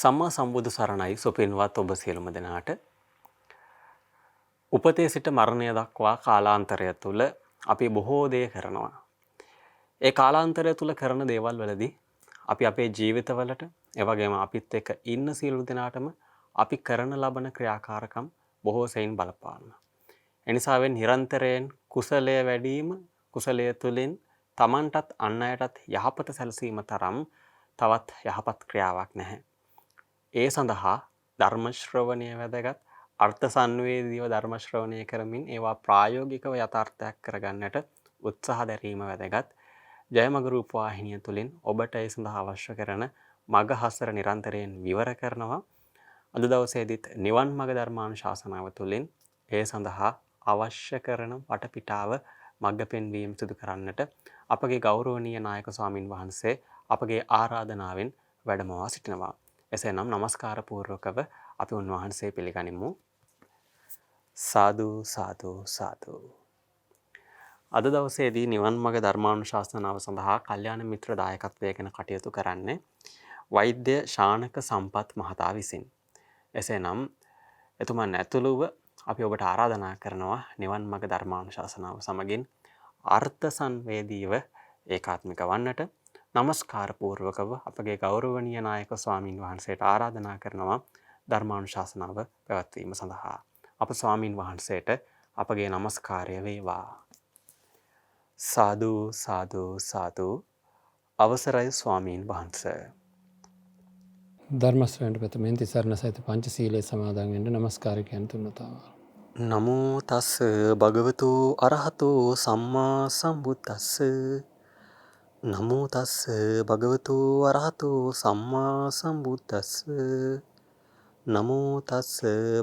සම්මා සම්බුදු සරණයි සුපින්වත් ඔබ සියලුම දෙනාට. උපතේ සිට මරණය දක්වා කාලාන්තරය තුළ අපි බොහෝ දේ කරනවා. ඒ කාලාන්තරය තුළ කරන දේවල් වලදී අපි අපේ ජීවිතවලට එවැගේම අපිත් එක්ක ඉන්න සියලු දෙනාටම අපි කරන ලබන ක්‍රියාකාරකම් බොහෝ සෙයින් බලපානවා. එනිසාවෙන් නිරන්තරයෙන් කුසලය වැඩිම කුසලය තුළින් තමන්ටත් අන් අයටත් යහපත සැලසීම තරම් තවත් යහපත් ක්‍රියාවක් නැහැ. ඒ සඳහා ධර්ම ශ්‍රවණය වැදගත්. අර්ථ සංවේදීව ධර්ම ශ්‍රවණය කරමින් ඒවා ප්‍රායෝගිකව යථාර්ථයක් කරගන්නට උත්සාහ දැරීම වැදගත්. ජයමග රූපවාහිනිය තුලින් ඔබට ඒ සඳහා අවශ්‍ය කරන මග හසර නිරන්තරයෙන් විවර කරනවා. අද දවසේදීත් නිවන් මඟ ධර්මානුශාසනාව තුලින් ඒ සඳහා අවශ්‍ය කරන වටපිටාව මඟ පෙන්වීම සිදු කරන්නට අපගේ ගෞරවනීය නායක ස්වාමින් වහන්සේ අපගේ ආරාධනාවෙන් වැඩමවා සිටිනවා. එසේනම් නමස්කාර පූර්වකව අපි උන්වහන්සේ පිළිගනිමු. සාදු සාදු සාදු. අද දවසේදී නිවන් මඟ ධර්මානුශාසනාව සඳහා කල්යාණ මිත්‍ර දායකත්වයෙන් කටයුතු කරන්නේ වෛද්‍ය ශානක සම්පත් මහතා විසින්. එසේනම් එතුමන් ඇතුළුව අපි ඔබට ආරාධනා කරනවා නිවන් මඟ ධර්මානුශාසනාව සමගින් අර්ථ සංවේදීව ඒකාත්මික වන්නට. නමස්කාර පූර්වකව අපගේ ගෞරවනීය නායක ස්වාමින් වහන්සේට ආරාධනා කරනවා ධර්මානුශාසනාව පැවැත්වීම සඳහා. අප ස්වාමින් වහන්සේට අපගේ නමස්කාරය වේවා. සාදු සාදු සාදු. අවසරයි ස්වාමීන් වහන්සේ. ධර්ම ශ්‍රවණයට ප්‍රථමයෙන් තිසරණ සහිත පංචශීලයේ සමාදන් වෙන්න නමස්කාර කියන තුන්වතාව. නමෝ තස් භගවතු අරහතෝ සම්මා සම්බුද්දස්ස. නමෝ තස් භගවතු අරහතෝ සම්මා සම්බුද්දස්ස. නමෝ තස්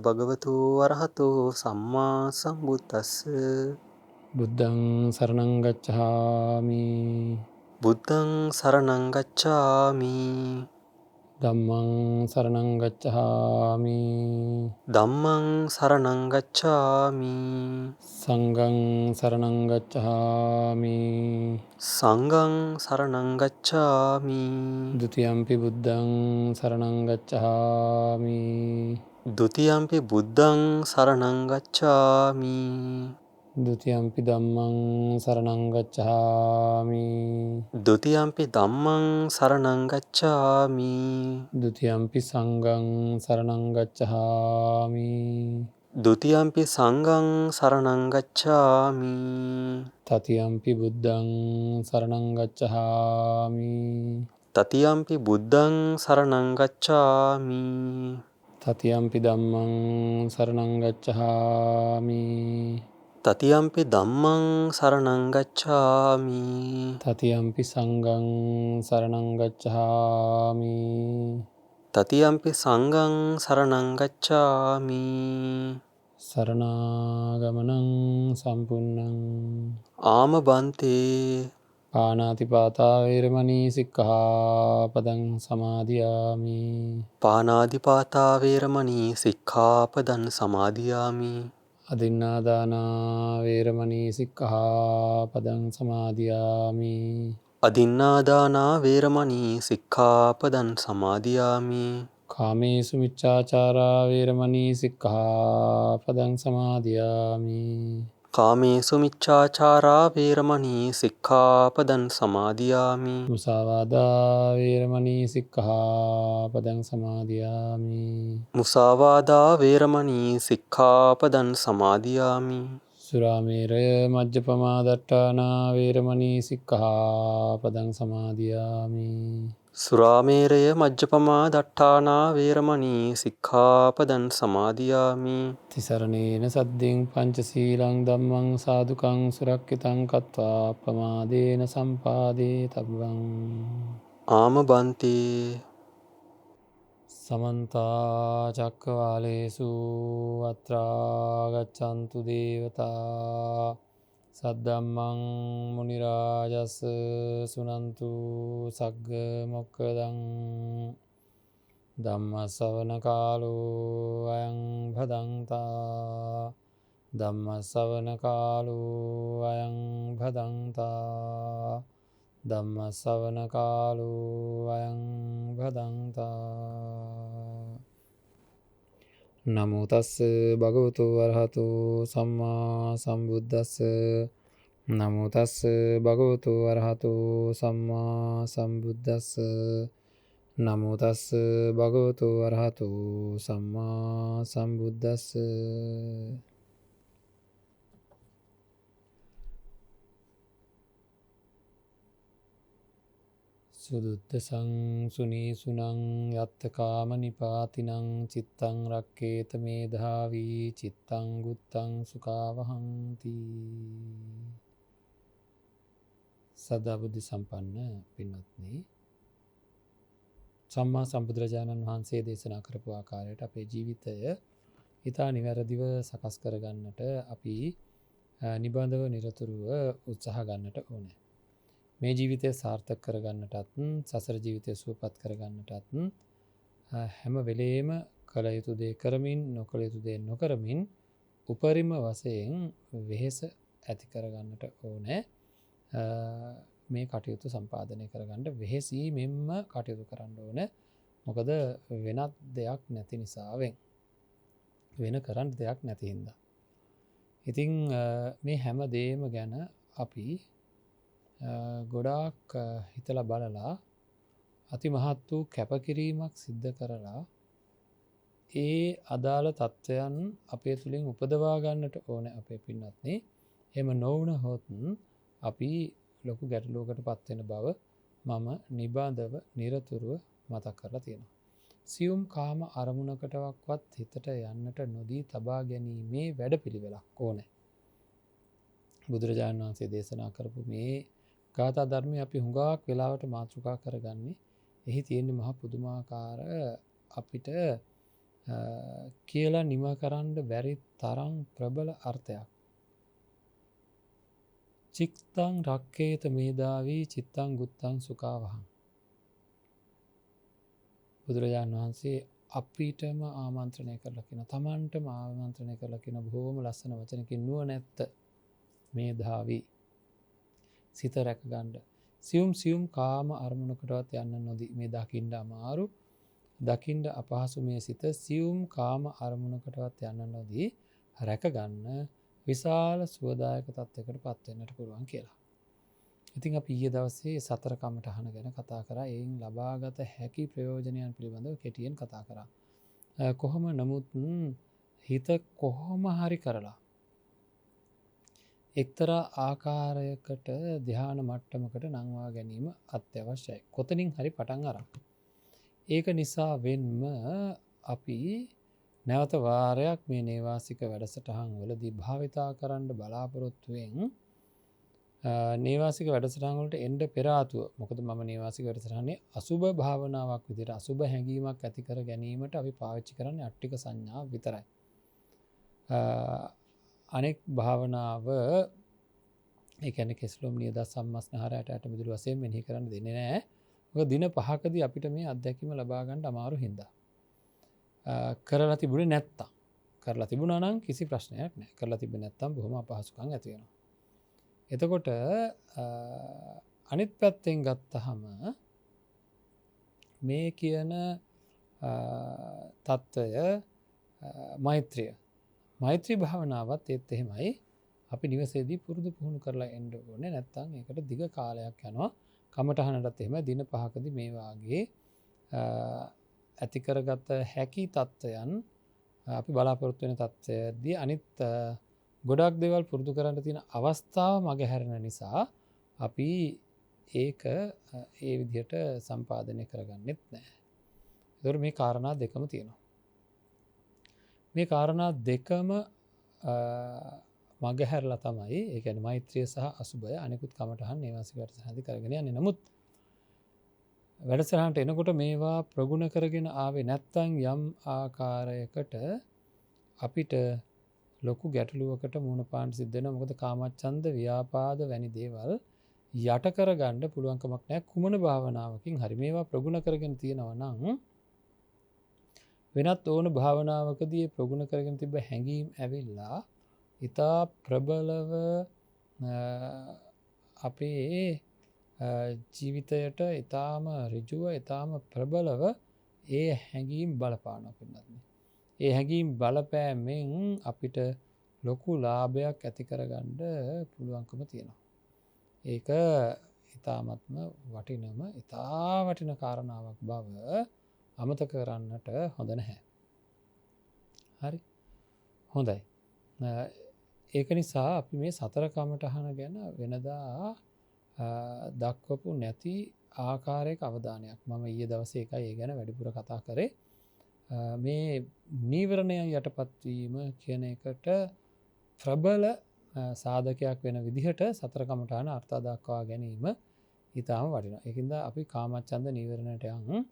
භගවතු අරහතෝ සම්මා සම්බුද්දස්ස. බුද්ධං සරණං ගච්ඡාමි. බුද්ධං සරණං ගච්ඡාමි. ධම්මං සරණං ගච්ඡාමි. ධම්මං සරණං ගච්ඡාමි. සංඝං සරණං ගච්ඡාමි. සංඝං සරණං ගච්ඡාමි. ဒ ුතියම්පි බුද්ධං සරණං ගච්ඡාමි. ဒ ුතියම්පි බුද්ධං සරණං ගච්ඡාමි. ဒ ුතියම්පි ධම්මං සරණං ගච්ඡාමි. ဒ ුතියම්පි ධම්මං සරණං ගච්ඡාමි. ဒ ුතියම්පි සංඝං සරණං ගච්ඡාමි. ဒ ුතියම්පි සංඝං සරණං ගච්ඡාමි. තතියම්පි බුද්ධං සරණං ගච්ඡාමි. තතියම්පි බුද්ධං සරණං ගච්ඡාමි. තතියම්පි ධම්මං සරණං ගච්ඡාමි. තතියම්පි ධම්මං සරණං ගච්ඡාමි. තතියම්පි සංඝං සරණං ගච්ඡාමි. තතියම්පි සංඝං සරණං ගච්ඡාමි. සරණාගමනං සම්පුන්නං. ආම බන්තේ. පාණාතිපාතා වේරමණී සික්ඛාපදං සමාදියාමි. පාණාතිපාතා වේරමණී සික්ඛාපදං සමාදියාමි. අදින්නාදානා වේරමණී සික්ඛාපදං සමාදියාමි. අදින්නාදානා වේරමණී සික්ඛාපදං සමාදියාමි. කාමේසු මිච්ඡාචාරා වේරමණී සික්ඛාපදං සමාදියාමි. කාමේසු මිච්ඡාචාරා වේරමණී සික්ඛාපදං සමාදියාමි. මුසාවාදා වේරමණී සික්ඛාපදං සමාදියාමි. මුසාවාදා වේරමණී සික්ඛාපදං සමාදියාමි. සුරාමේරය මජ්ජපමා දට්ඨානා වේරමණී සික්ඛාපදං සමාදියාමි. සුරාමේරය මජ්ජපමා දට්ඨානා වේරමණී සික්ඛාපදං සමාදියාමි. තිසරණේන සද්දෙන් පංචශීලං ධම්මං සාදුකං සුරක්ෂිතං කତ୍වා අප්පමාදේන සම්පාදේ තබ්බං. ආම බන්තේ. සමන්ත චක්කවාලේසු අත්‍රා ගච්ඡන්තු දේවතා සද්දම්මං මුනි රාජස් සුනන්තු සග්ග මොක්ඛදං. ධම්ම ශ්‍රවණ කාලෝ අයං භදංතා. ධම්ම ශ්‍රවණ කාලෝ අයං භදංතා. ධම්ම ශ්‍රවණ කාලෝ අයං භදංතා. නමෝ තස්ස භගවතු වරහතු සම්මා සම්බුද්දස්ස. නමෝ තස්ස භගවතු වරහතු සම්මා සම්බුද්දස්ස. නමෝ තස්ස භගවතු වරහතු සම්මා සම්බුද්දස්ස. සුදුත්ත සංසුනී සුනං යත්තකාම නිපාතිනං චිත්තං රක්කේත මේධාවී චිත්තං ගුත්තං සුකාවහන්ති. සදාබුද්ධි සම්පන්න පින්වත්නි, සම්මා සම්බුදුරජාණන් වහන්සේ දේශනා කරපු ආකාරයට අපේ ජීවිතය ඉතා නිවැරදිව සකස් කරගන්නට අපි නිබඳව නිරතුරුව උත්සාහ ගන්නට ඕනේ. මේ ජීවිතය සාර්ථක කරගන්නටත් සසර ජීවිතය සුවපත් කරගන්නටත් හැම වෙලේම කළ යුතු දේ කරමින් නොකළ යුතු දේ නොකරමින් උපරිම වශයෙන් වෙහෙස ඇති කරගන්නට ඕනෑ. මේ කටයුතු සම්පාදනය කරගන්නට වෙහෙසී මෙම කටයුතු කරන්න ඕන. මොකද වෙනත් දෙයක් නැති නිසාවෙන්, වෙන කරන්න දෙයක් නැතිහින්ද. ඉතිං මේ හැම දේම ගැන අපි ගොඩාක් හිතල බලලා අති මහත් වූ කැපකිරීමක් සිද්ධ කරලා ඒ අදාළ තත්ත්වයන් අපේ තුළින් උපදවා ගන්නට ඕන අපේ පින්නත්නේ. එම නොවන හොතුන් අපි ලොකු ගැටලුවකට පත්වෙන බව මම නිබාධව නිරතුරුව මතක් කරලා තියෙනවා. සියුම් කාම අරමුණකටවක්වත් හිතට යන්නට නොදී තබා ගැනීමේ වැඩ පිළිවෙලක් ඕනෑ. බුදුරජාණන් වහන්සේ දේශනා කරපු මේ ගාථා ධර්මය අපි හුඟක් වෙලාවට මාතෘකා කරගන්නේ එහි තියෙන්නේ මහ පුදුමාකාර අපිට කියලා නිම කරන්න බැරි තරම් ප්‍රබල අර්ථයක්. චිත්තං රක්කේත මේධාවී චිත්තං ගුත්තං සුකාවහං. බුදුරජාණන් වහන්සේ අපිටම ආමන්ත්‍රණය කරලා කියන, තමන්ටම ආමන්ත්‍රණය කරලා කියන බොහෝම ලස්සන වචනකින් නුවණැත්ත මේධාවී සිත රැකගන්න. සියුම් කාම අරමුණකටවත් යන්න නොදී මේ දකින්න අමාරු, දකින්න අපහසු මේ සිත සියුම් කාම අරමුණකටවත් යන්න නොදී රැකගන්න විශාල සුවදායක තත්වයකට පත්වෙන්නට පුළුවන් කියලා. ඉතින් අපි ඊයේ දවසේ සතර කමඨහන ගැන කතා කරා. එයින් ලබාගත හැකි ප්‍රයෝජනයන් පිළිබඳව කෙටියෙන් කතා කරා. කොහොම නමුත් හිත කොහොම හරි කරලා එක්තරා ආකාරයකට ධ්‍යාන මට්ටමකට නංවා ගැනීම අත්‍යවශ්‍යයි. කොතනින් හරි පටන් අරන්. ඒක නිසා වෙන්ම අපි නැවත වාරයක් මේ නේවාසික වැඩසටහන් වලදී භාවිතා කරන්න බලාපොරොත්තුවෙන් නේවාසික වැඩසටහන් වලට එන්න පෙර ආතුව. මොකද මම නේවාසික වැඩසටහනේ අසුබ භාවනාවක් විදිහට අසුබ හැඟීමක් ඇති කර ගැනීමට අපි පාවිච්චි කරන්නේ අට්ටික සංඥා විතරයි. අනෙක් භාවනාව ඒ කියන්නේ කෙස්ලොම් නියද සම්මස්නහරයට යට මිදුළු වශයෙන් මෙනෙහි කරන්න දෙන්නේ නැහැ. මොකද දින 5කදී අපිට මේ අත්දැකීම ලබා ගන්න අමාරු හින්දා. කරලා තිබුණේ නැත්තම්, කරලා තිබුණා නම් කිසි ප්‍රශ්නයක් නැහැ. කරලා තිබෙන්නේ නැත්තම් බොහොම අපහසුකම් ඇති වෙනවා. එතකොට අනිත් පැත්තෙන් ගත්තහම මේ කියන తত্ত্বය මෛත්‍රී භාවනාවත් ඒත් එහෙමයි. අපි නිවසේදී පුරුදු පුහුණු කරලා එන්න ඕනේ. නැත්තම් ඒකට දිග කාලයක් යනවා. කමටහනටත් එහෙම දින 5කදී මේ වාගේ ඇති කරගත හැකි තත්ත්වයන් අපි බලාපොරොත්තු වෙන තත්ත්වයේදී අනිත් ගොඩක් දේවල් පුරුදු කරන්න තියෙන අවස්ථාව මගහැරෙන නිසා අපි ඒක ඒ විදිහට සම්පාදනය කරගන්නෙත් නැහැ. ඒතකොට මේ කාරණා දෙකම තියෙනවා. මේ කාරණා දෙකම මගහැරලා තමයි, ඒ කියන්නේ මෛත්‍රිය සහ අසුබය අනිකුත් කමටහන් නේවාසික වැඩසටහනදී කරගෙන යන්නේ. නමුත් වැඩසටහනට එනකොට මේවා ප්‍රගුණ කරගෙන ආවේ නැත්තම් යම් ආකාරයකට අපිට ලොකු ගැටලුවකට මුහුණ පාන්න සිද්ධ වෙනවා. මොකද කාමච්ඡන්ද, ව්‍යාපාද වැනි දේවල් යට කරගන්න පුළුවන්කමක් නැහැ කුමන භාවනාවකින් හරි. මේවා ප්‍රගුණ කරගෙන තියෙනවා නම් වෙනත් ඕන භාවනාවකදී ප්‍රගුණ කරගෙන තිබ්බ හැඟීම් ඇවිල්ලා ඉතා ප්‍රබලව අපේ ජීවිතයට ඊටාම ඍජුව ඊටාම ප්‍රබලව ඒ හැඟීම් බලපානවා පින්නත්නේ. ඒ හැඟීම් බලපෑමෙන් අපිට ලොකු ලාභයක් ඇති කරගන්න පුළුවන්කම තියෙනවා. ඒක ඊටාමත්ම වටිනම ඊටා වටින කාරණාවක් බව අමතක කරන්නට හොඳ නැහැ. හරි. හොඳයි. ඒක නිසා අපි මේ සතර කමඨහන ගැන වෙනදා දක්වපු නැති ආකාරයක අවධානයක් මම ඊයේ දවසේ එකයි ඒ ගැන වැඩිපුර කතා කරේ. මේ නීවරණයන් යටපත් වීම කියන එකට ප්‍රබල සාධකයක් වෙන විදිහට සතර කමඨහන අර්ථ දක්වා ගැනීම ඊටාම වටිනවා. ඒකින්ද අපි කාමච්ඡන්ද නීවරණයට යන්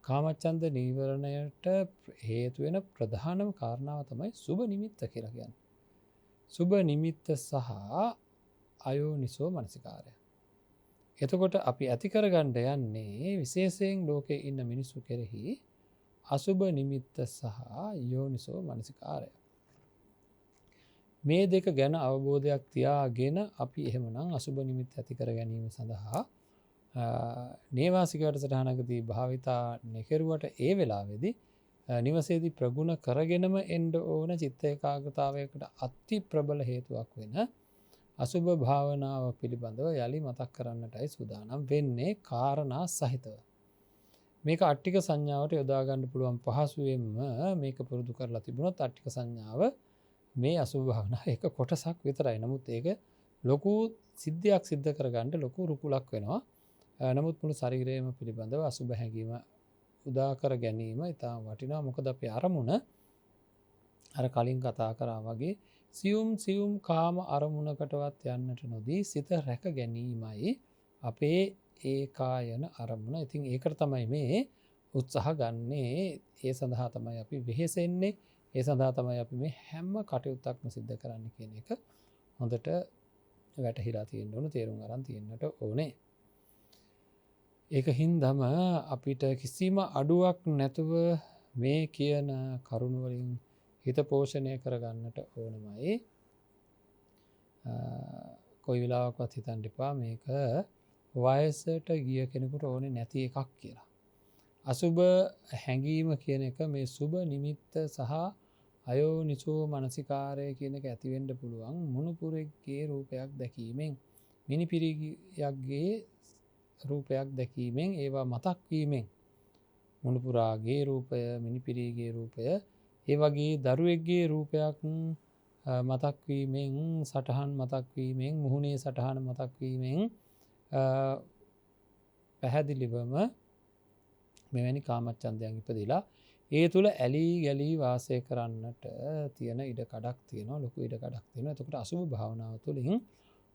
කාමච්ඡන්ද නීවරණයට හේතු වෙන ප්‍රධානම කාරණාව තමයි සුබ නිමිත්ත කියලා කියන්නේ. සුබ නිමිත්ත සහ අයෝනිසෝ මනසිකාරය. එතකොට අපි ඇති කරගන්න යන්නේ විශේෂයෙන් ලෝකේ ඉන්න මිනිස්සු කෙරෙහි අසුබ නිමිත්ත සහ යෝනිසෝ මනසිකාරය. මේ දෙක ගැන අවබෝධයක් තියාගෙන අපි එහෙමනම් අසුබ නිමිත්ත ඇති කර ගැනීම සඳහා නේවාසික වැඩසටහනකදී භාවිතා නොකරුවට ඒ වෙලාවේදී නිවසේදී ප්‍රගුණ කරගෙනම එන්න ඕන චිත්ත ඒකාග්‍රතාවයකට අති ප්‍රබල හේතුවක් වෙන අසුබ භාවනාව පිළිබඳව යලි මතක් කරන්නටයි සූදානම් වෙන්නේ කාරණා සහිතව. මේක අට්ටික සංඥාවට යොදා ගන්න පුළුවන් පහසුවෙන්ම මේක පුරුදු කරලා තිබුණොත් අට්ටික සංඥාව මේ අසුබ භාවනාව එක කොටසක් විතරයි. නමුත් ඒක ලොකු සිද්ධියක් සිද්ධ කරගන්න ලොකු රුකුලක් වෙනවා. නමුත් මුළු ශරීරයම පිළිබඳව අසුබ හැඟීම උදා කර ගැනීම ඉතාම වටිනවා. මොකද අපේ අරමුණ අර කලින් කතා කරා වගේ සියුම් කාම අරමුණකටවත් යන්නට නොදී සිත රැක ගැනීමයි අපේ ඒකායන අරමුණ. ඉතින් ඒකට තමයි මේ උත්සාහ ගන්නේ. ඒ සඳහා තමයි අපි වෙහෙසෙන්නේ. ඒ සඳහා තමයි අපි මේ හැම කටයුත්තක්ම සිද්ධ කරන්න කියන එක හොඳට වැටහිලා තියෙන්න ඕන, තේරුම් අරන් තියෙන්නට ඕනේ. ඒක හින්දම අපිට කිසිම අඩුවක් නැතුව මේ කියන කරුණු වලින් හිත පෝෂණය කරගන්නට ඕනමයි. කොයි වෙලාවකවත් හිතන්න එපා මේක වයසට ගිය කෙනෙකුට ඕනේ නැති එකක් කියලා. අසුබ හැඟීම කියන එක මේ සුබ නිමිත්ත සහ අයෝනිසෝ මනසිකාරය කියන එක ඇති වෙන්න පුළුවන් මුණුපුරෙක්ගේ රූපයක් දැකීමෙන්, මිනිපිරියක්ගේ රූපයක් දැකීමෙන්, ඒවා මතක් වීමෙන්. මුණුපුරාගේ රූපය, මිනිපිරිගේ රූපය, ඒ වගේ දරුවෙක්ගේ රූපයක් මතක් වීමෙන්, සටහන් මතක් වීමෙන්, මුහුණේ සටහන මතක් වීමෙන් පැහැදිලිවම මෙවැනි කාමච්ඡන්දයන් ඉපදිලා ඒ තුල ඇලී ගැලී වාසය කරන්නට තියෙන ඉඩ කඩක් තියෙනවා, ලොකු ඉඩ කඩක් තියෙනවා. එතකොට අසුභ භාවනාව තුළින්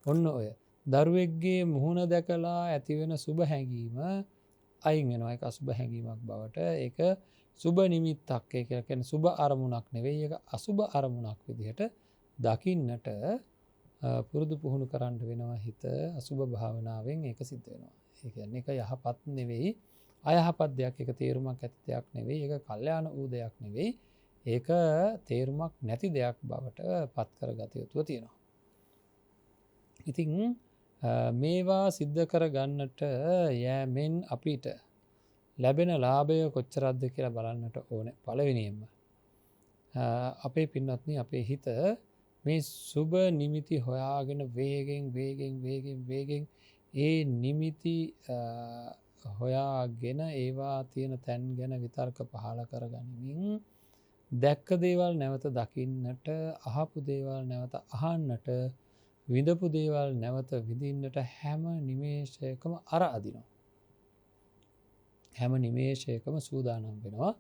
ඔන්න ඔය දරුවෙක්ගේ මුහුණ දැකලා ඇතිවෙන සුබ හැඟීම අයින් වෙනවා. ඒක අසුබ හැඟීමක් බවට, ඒක සුබ නිමිත්තක්, ඒ කියලා කියන්නේ සුබ අරමුණක් නෙවෙයි, ඒක අසුබ අරමුණක් විදිහට දකින්නට පුරුදු පුහුණු කරන්න වෙනවා. හිත අසුබ භාවනාවෙන් ඒක සිද්ධ වෙනවා. ඒ කියන්නේ ඒක යහපත් නෙවෙයි, අයහපත් දෙයක්, ඒක තේරුමක් ඇති දෙයක් නෙවෙයි, ඒක කල්යාණ වූ දෙයක් නෙවෙයි, ඒක තේරුමක් නැති දෙයක් බවට පත් කරගත යුතුව තියෙනවා. ඉතින් මේවා සිද්ධ කරගන්නට යෑමෙන් අපිට ලැබෙන ලාභය කොච්චරක්ද කියලා බලන්නට ඕනේ. පළවෙනියෙන්ම අපේ පින්වත්නි, අපේ හිත මේ සුබ නිමිති හොයාගෙන වේගෙන් ඒ නිමිති හොයාගෙන ඒවා තියෙන තැන් ගැන විතර්ක පහල කරගනිමින් දැක්ක දේවල් නැවත දකින්නට, අහපු දේවල් නැවත අහන්නට, විඳපු දේවල් නැවත විඳින්නට හැම නිමේෂයකම අර අදිනවා. හැම නිමේෂයකම සූදානම් වෙනවා.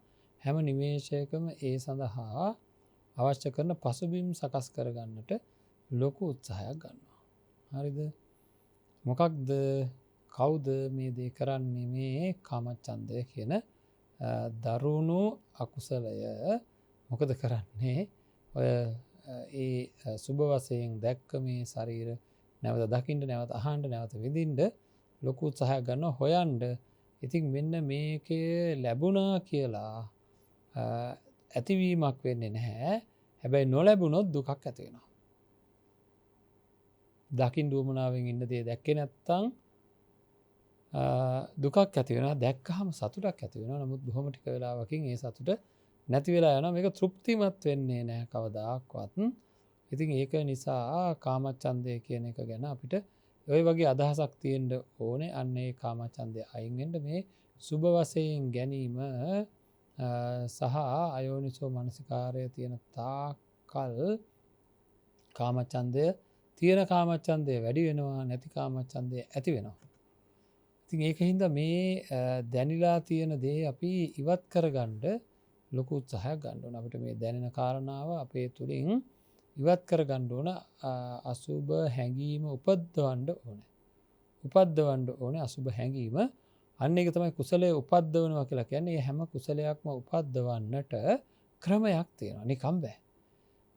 හැම නිමේෂයකම ඒ සඳහා අවශ්‍ය කරන පසුබිම් සකස් කරගන්නට ලොකු උත්සාහයක් ගන්නවා. හරිද? මොකක්ද, කවුද මේ දේ කරන්නේ? මේ කාමච්ඡන්දය කියන දරුණු අකුසලය මොකද කරන්නේ? ඔය ඒ සුබ වශයෙන් දැක්ක මේ ශරීර නැවත දකින්න, නැවත අහන්න, නැවත විඳින්න ලොකු උත්සාහයක් ගන්නවා, හොයන්න. ඉතින් මෙන්න මේකේ ලැබුණා කියලා ඇතිවීමක් වෙන්නේ නැහැ. හැබැයි නොලැබුණොත් දුකක් ඇති වෙනවා. දකින්න උවමනාවෙන් ඉන්න දේ දැක්කේ නැත්තම් දුකක් ඇති වෙනවා දැක්කහම සතුටක් ඇති වෙනවා නමුත් බොහොම ටික වෙලාවකින් ඒ සතුට නැති වෙලා යනවා මේක තෘප්තිමත් වෙන්නේ නැහැ කවදාක්වත් ඉතින් ඒක නිසා කාමච්ඡන්දය කියන එක ගැන අපිට ඔය වගේ අදහසක් තියෙන්න ඕනේ අන්න ඒ කාමච්ඡන්දය අයින් වෙන්න මේ සුබ වශයෙන් ගැනීම සහ අයෝනිසෝ මනසිකාරය තියෙන තාකල් කාමච්ඡන්දය තියෙන කාමච්ඡන්දය වැඩි වෙනවා නැති කාමච්ඡන්දය ඇති වෙනවා. ඉතින් ඒක හින්දා මේ දැනිලා තියෙන දේ අපි ඉවත් කරගන්න ලොකු උත්සාහයක් ගන්න ඕන. අපිට මේ දැනෙන කාරණාව අපේ තුලින් ඉවත් කරගන්න ඕන අසුබ හැඟීම උපද්දවන්න ඕනේ. උපද්දවන්න ඕනේ අසුබ හැඟීම. අන්න ඒක තමයි කුසලයේ උපද්දවනවා කියලා කියන්නේ. මේ හැම කුසලයක්ම උපද්දවන්නට ක්‍රමයක් තියෙනවා. නිකම් බෑ.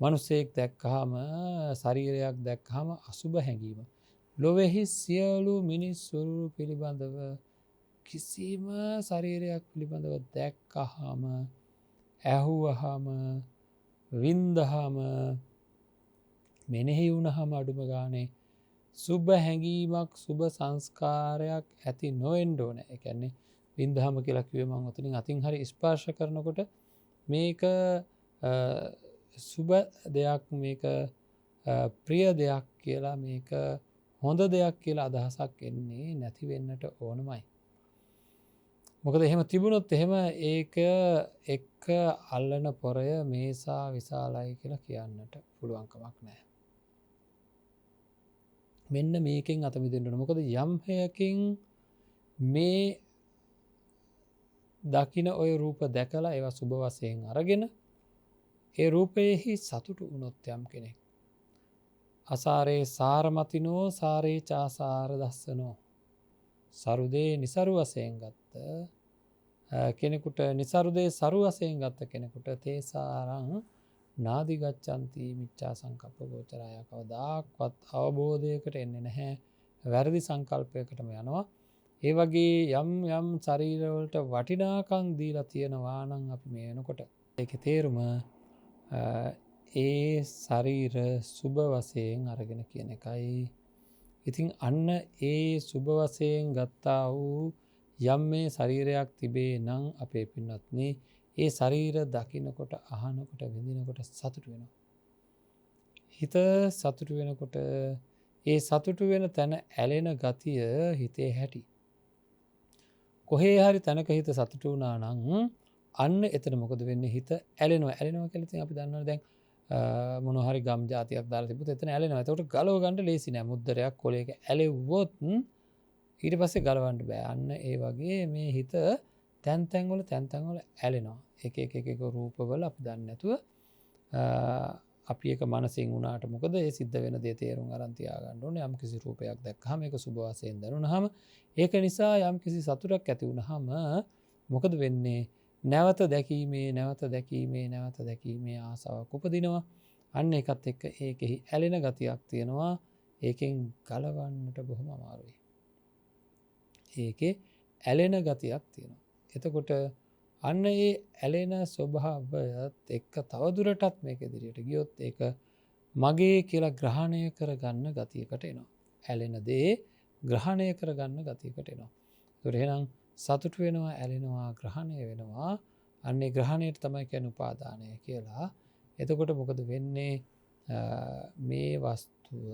මිනිසෙක් දැක්කහම ශරීරයක් දැක්කහම අසුබ හැඟීම. ලොවේහි සියලු මිනිස්සු පිළිබඳව කිසිම ශරීරයක් පිළිබඳව දැක්කහම ඇහුවහම වින්දහම මෙනෙහි වුණහම අඩුම ගානේ සුබ හැඟීමක් සුබ සංස්කාරයක් ඇති නොවෙන්න ඕන. ඒ කියන්නේ වින්දහම කියලා කිව්වේ මම ඔතනින් අතින් හරි ස්පර්ශ කරනකොට මේක සුබ දෙයක් මේක ප්‍රිය දෙයක් කියලා මේක හොඳ දෙයක් කියලා අදහසක් එන්නේ නැති වෙන්නට ඕනමයි. මොකද එහෙම තිබුණොත් එහෙම ඒක එක්ක අල්ලන පොරය මේසා විශාලයි කියලා කියන්නට පුළුවන් කමක් නැහැ. මෙන්න මේකෙන් අත මිදෙන්න ඕන. මොකද යම් හේයකින් මේ දකින ওই රූප දැකලා ඒවා සුබ වශයෙන් අරගෙන ඒ රූපයේහි සතුටු වුණොත් යම් කෙනෙක් අසාරේ සාරමතිනෝ සාරේ චාසාර දස්සනෝ සරුදේ નિසරු වශයෙන් ගත්ත කෙනෙකුට નિසරුදේ සරු වශයෙන් ගත්ත කෙනෙකුට තේසාරං නාදි ගච්ඡanti මිච්ඡා සංකප්ප ගෝචරය කවදාක්වත් අවබෝධයකට එන්නේ නැහැ වැරදි සංකල්පයකටම යනවා. ඒ වගේ යම් යම් ශරීරවලට වටිනාකම් දීලා තියෙනවා නම් අපි මේ වෙනකොට ඒකේ තේරුම ඒ ශරීර සුබ වශයෙන් අරගෙන කියන එකයි. ඉතින් අන්න ඒ සුබ වශයෙන් ගත්තා වූ යම් මේ ශරීරයක් තිබේ නම් අපේ පින්වත්නි ඒ ශරීර දකින්නකොට අහනකොට විඳිනකොට සතුටු වෙනවා. හිත සතුටු වෙනකොට ඒ සතුටු වෙන තැන ඇලෙන ගතිය හිතේ හැටි. කොහේ හරි තැනක හිත සතුටු වුණා නම් අන්න එතන මොකද වෙන්නේ හිත ඇලෙනවා. ඇලෙනවා කියලා ඉතින් අපි දන්නවනේ දැන් මොන හරි ගම් జాතියක් දාලා තිබුත් එතන ඇලෙනවා. ඒකට ගලව ගන්න ලේසි නෑ. මුද්දරයක් කොලයක ඇලෙව්වොත් ඊට පස්සේ ගලවන්න බෑ. අන්න ඒ වගේ මේ හිත තැන් තැන් වල ඇලෙනවා. එක රූපවල අපි දන්නේ නැතුව අපි එක මනසින් වුණාට මොකද ඒ සිද්ධ වෙන දේ තේරුම් අරන් තියාගන්න ඕනේ. යම් කිසි රූපයක් දැක්කහම ඒක සුබ වශයෙන් දැනුණාම ඒක නිසා යම් කිසි සතුටක් ඇති වුණාම මොකද වෙන්නේ? නැවත දැකීමේ ආසාවක් උපදිනවා. අන්න ඒකත් එක්ක ඒකෙහි ඇලෙන ගතියක් තියෙනවා. ඒකෙන් ගලවන්නට බොහොම අමාරුයි. ඒකේ ඇලෙන ගතියක් තියෙනවා. එතකොට අන්න ඒ ඇලෙන ස්වභාවයත් එක්ක තවදුරටත් මේක ඉදිරියට ගියොත් ඒක මගේ කියලා ග්‍රහණය කරගන්න ගතියකට එනවා. ඇලෙන දේ ග්‍රහණය කරගන්න ගතියකට එනවා. ඒකට එහෙනම් සතුට වෙනවා, ඇලෙනවා, ග්‍රහණය වෙනවා. අන්නේ ග්‍රහණයට තමයි කියන්නේ උපාදානය කියලා. එතකොට මොකද වෙන්නේ? මේ වස්තුව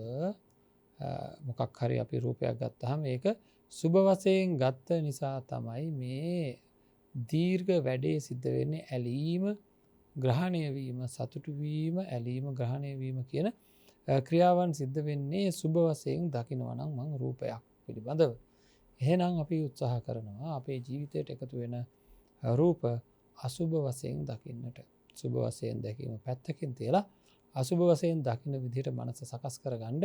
මොකක් හරි අපි රූපයක් ගත්තාම ඒක සුබ වශයෙන් ගත්ත නිසා තමයි මේ දීර්ඝ වැඩේ සිද්ධ වෙන්නේ. ඇලීම, ග්‍රහණය වීම, සතුටු වීම, ඇලීම, ග්‍රහණය වීම කියන ක්‍රියාවන් සිද්ධ වෙන්නේ සුබ වශයෙන් දකිනවා නම් මං රූපයක් පිළිබඳව. එහෙනම් අපි උත්සාහ කරනවා අපේ ජීවිතයට එකතු වෙන රූප අසුබ වශයෙන් දකින්නට. සුබ වශයෙන් දැකීම පැත්තකින් තියලා අසුබ වශයෙන් දකින්න විදිහට මනස සකස් කරගන්න.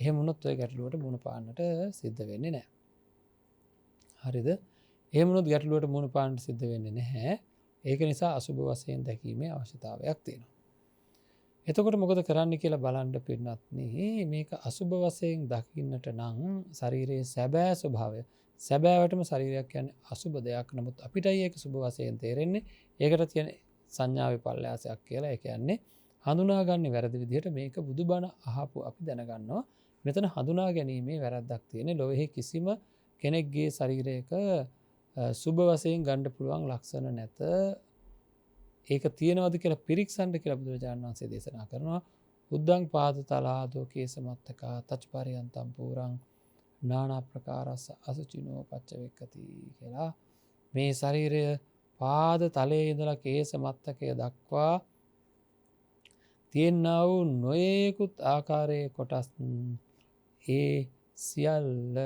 එහෙම වුණොත් ඔය ගැටලුවට මුහුණ පාන්නට සිද්ධ වෙන්නේ නැහැ. හරිද? එහෙම වුණොත් ගැටලුවට මුහුණ පාන්න සිද්ධ වෙන්නේ නැහැ. ඒක නිසා අසුබ වශයෙන් දැකීමේ අවශ්‍යතාවයක් තියෙනවා. එතකොට මොකද කරන්න කියලා බලන්න පින්නත්නි මේක අසුබ වශයෙන් දකින්නට නම් ශරීරයේ සැබෑ ස්වභාවය සැබෑවටම ශරීරයක් කියන්නේ අසුබ දෙයක්. නමුත් අපිටයි ඒක සුබ වශයෙන් තේරෙන්නේ. ඒකට තියෙන සංඥා විපල්යාසයක් කියලා. ඒ කියන්නේ හඳුනාගන්නේ වැරදි විදිහට මේක බුදුබණ අහපු අපි දැනගන්නවා. මෙතන හඳුනා ගැනීමේ වැරද්දක් තියෙන්නේ. ලෝකෙහි කිසිම කෙනෙක්ගේ ශරීරයක සුභ වශයෙන් ගන්න පුළුවන් ලක්ෂණ නැත. ඒක තියෙනවද කියලා පිරික්සන්න කියලා බුදුරජාණන් වහන්සේ දේශනා කරනවා. උද්දං පාද තලාදෝ කේසමත්තකා තච්පරියන්තම් පූරං නානා ප්‍රකාරස්ස අසුචිනෝ පච්චවෙක්කති කියලා. මේ ශරීරය පාද තලයේ ඉඳලා කේස මත්තකය දක්වා තියෙන්නා වූ නොයෙකුත් ආකාරයේ කොටස් ඒ සියල්ල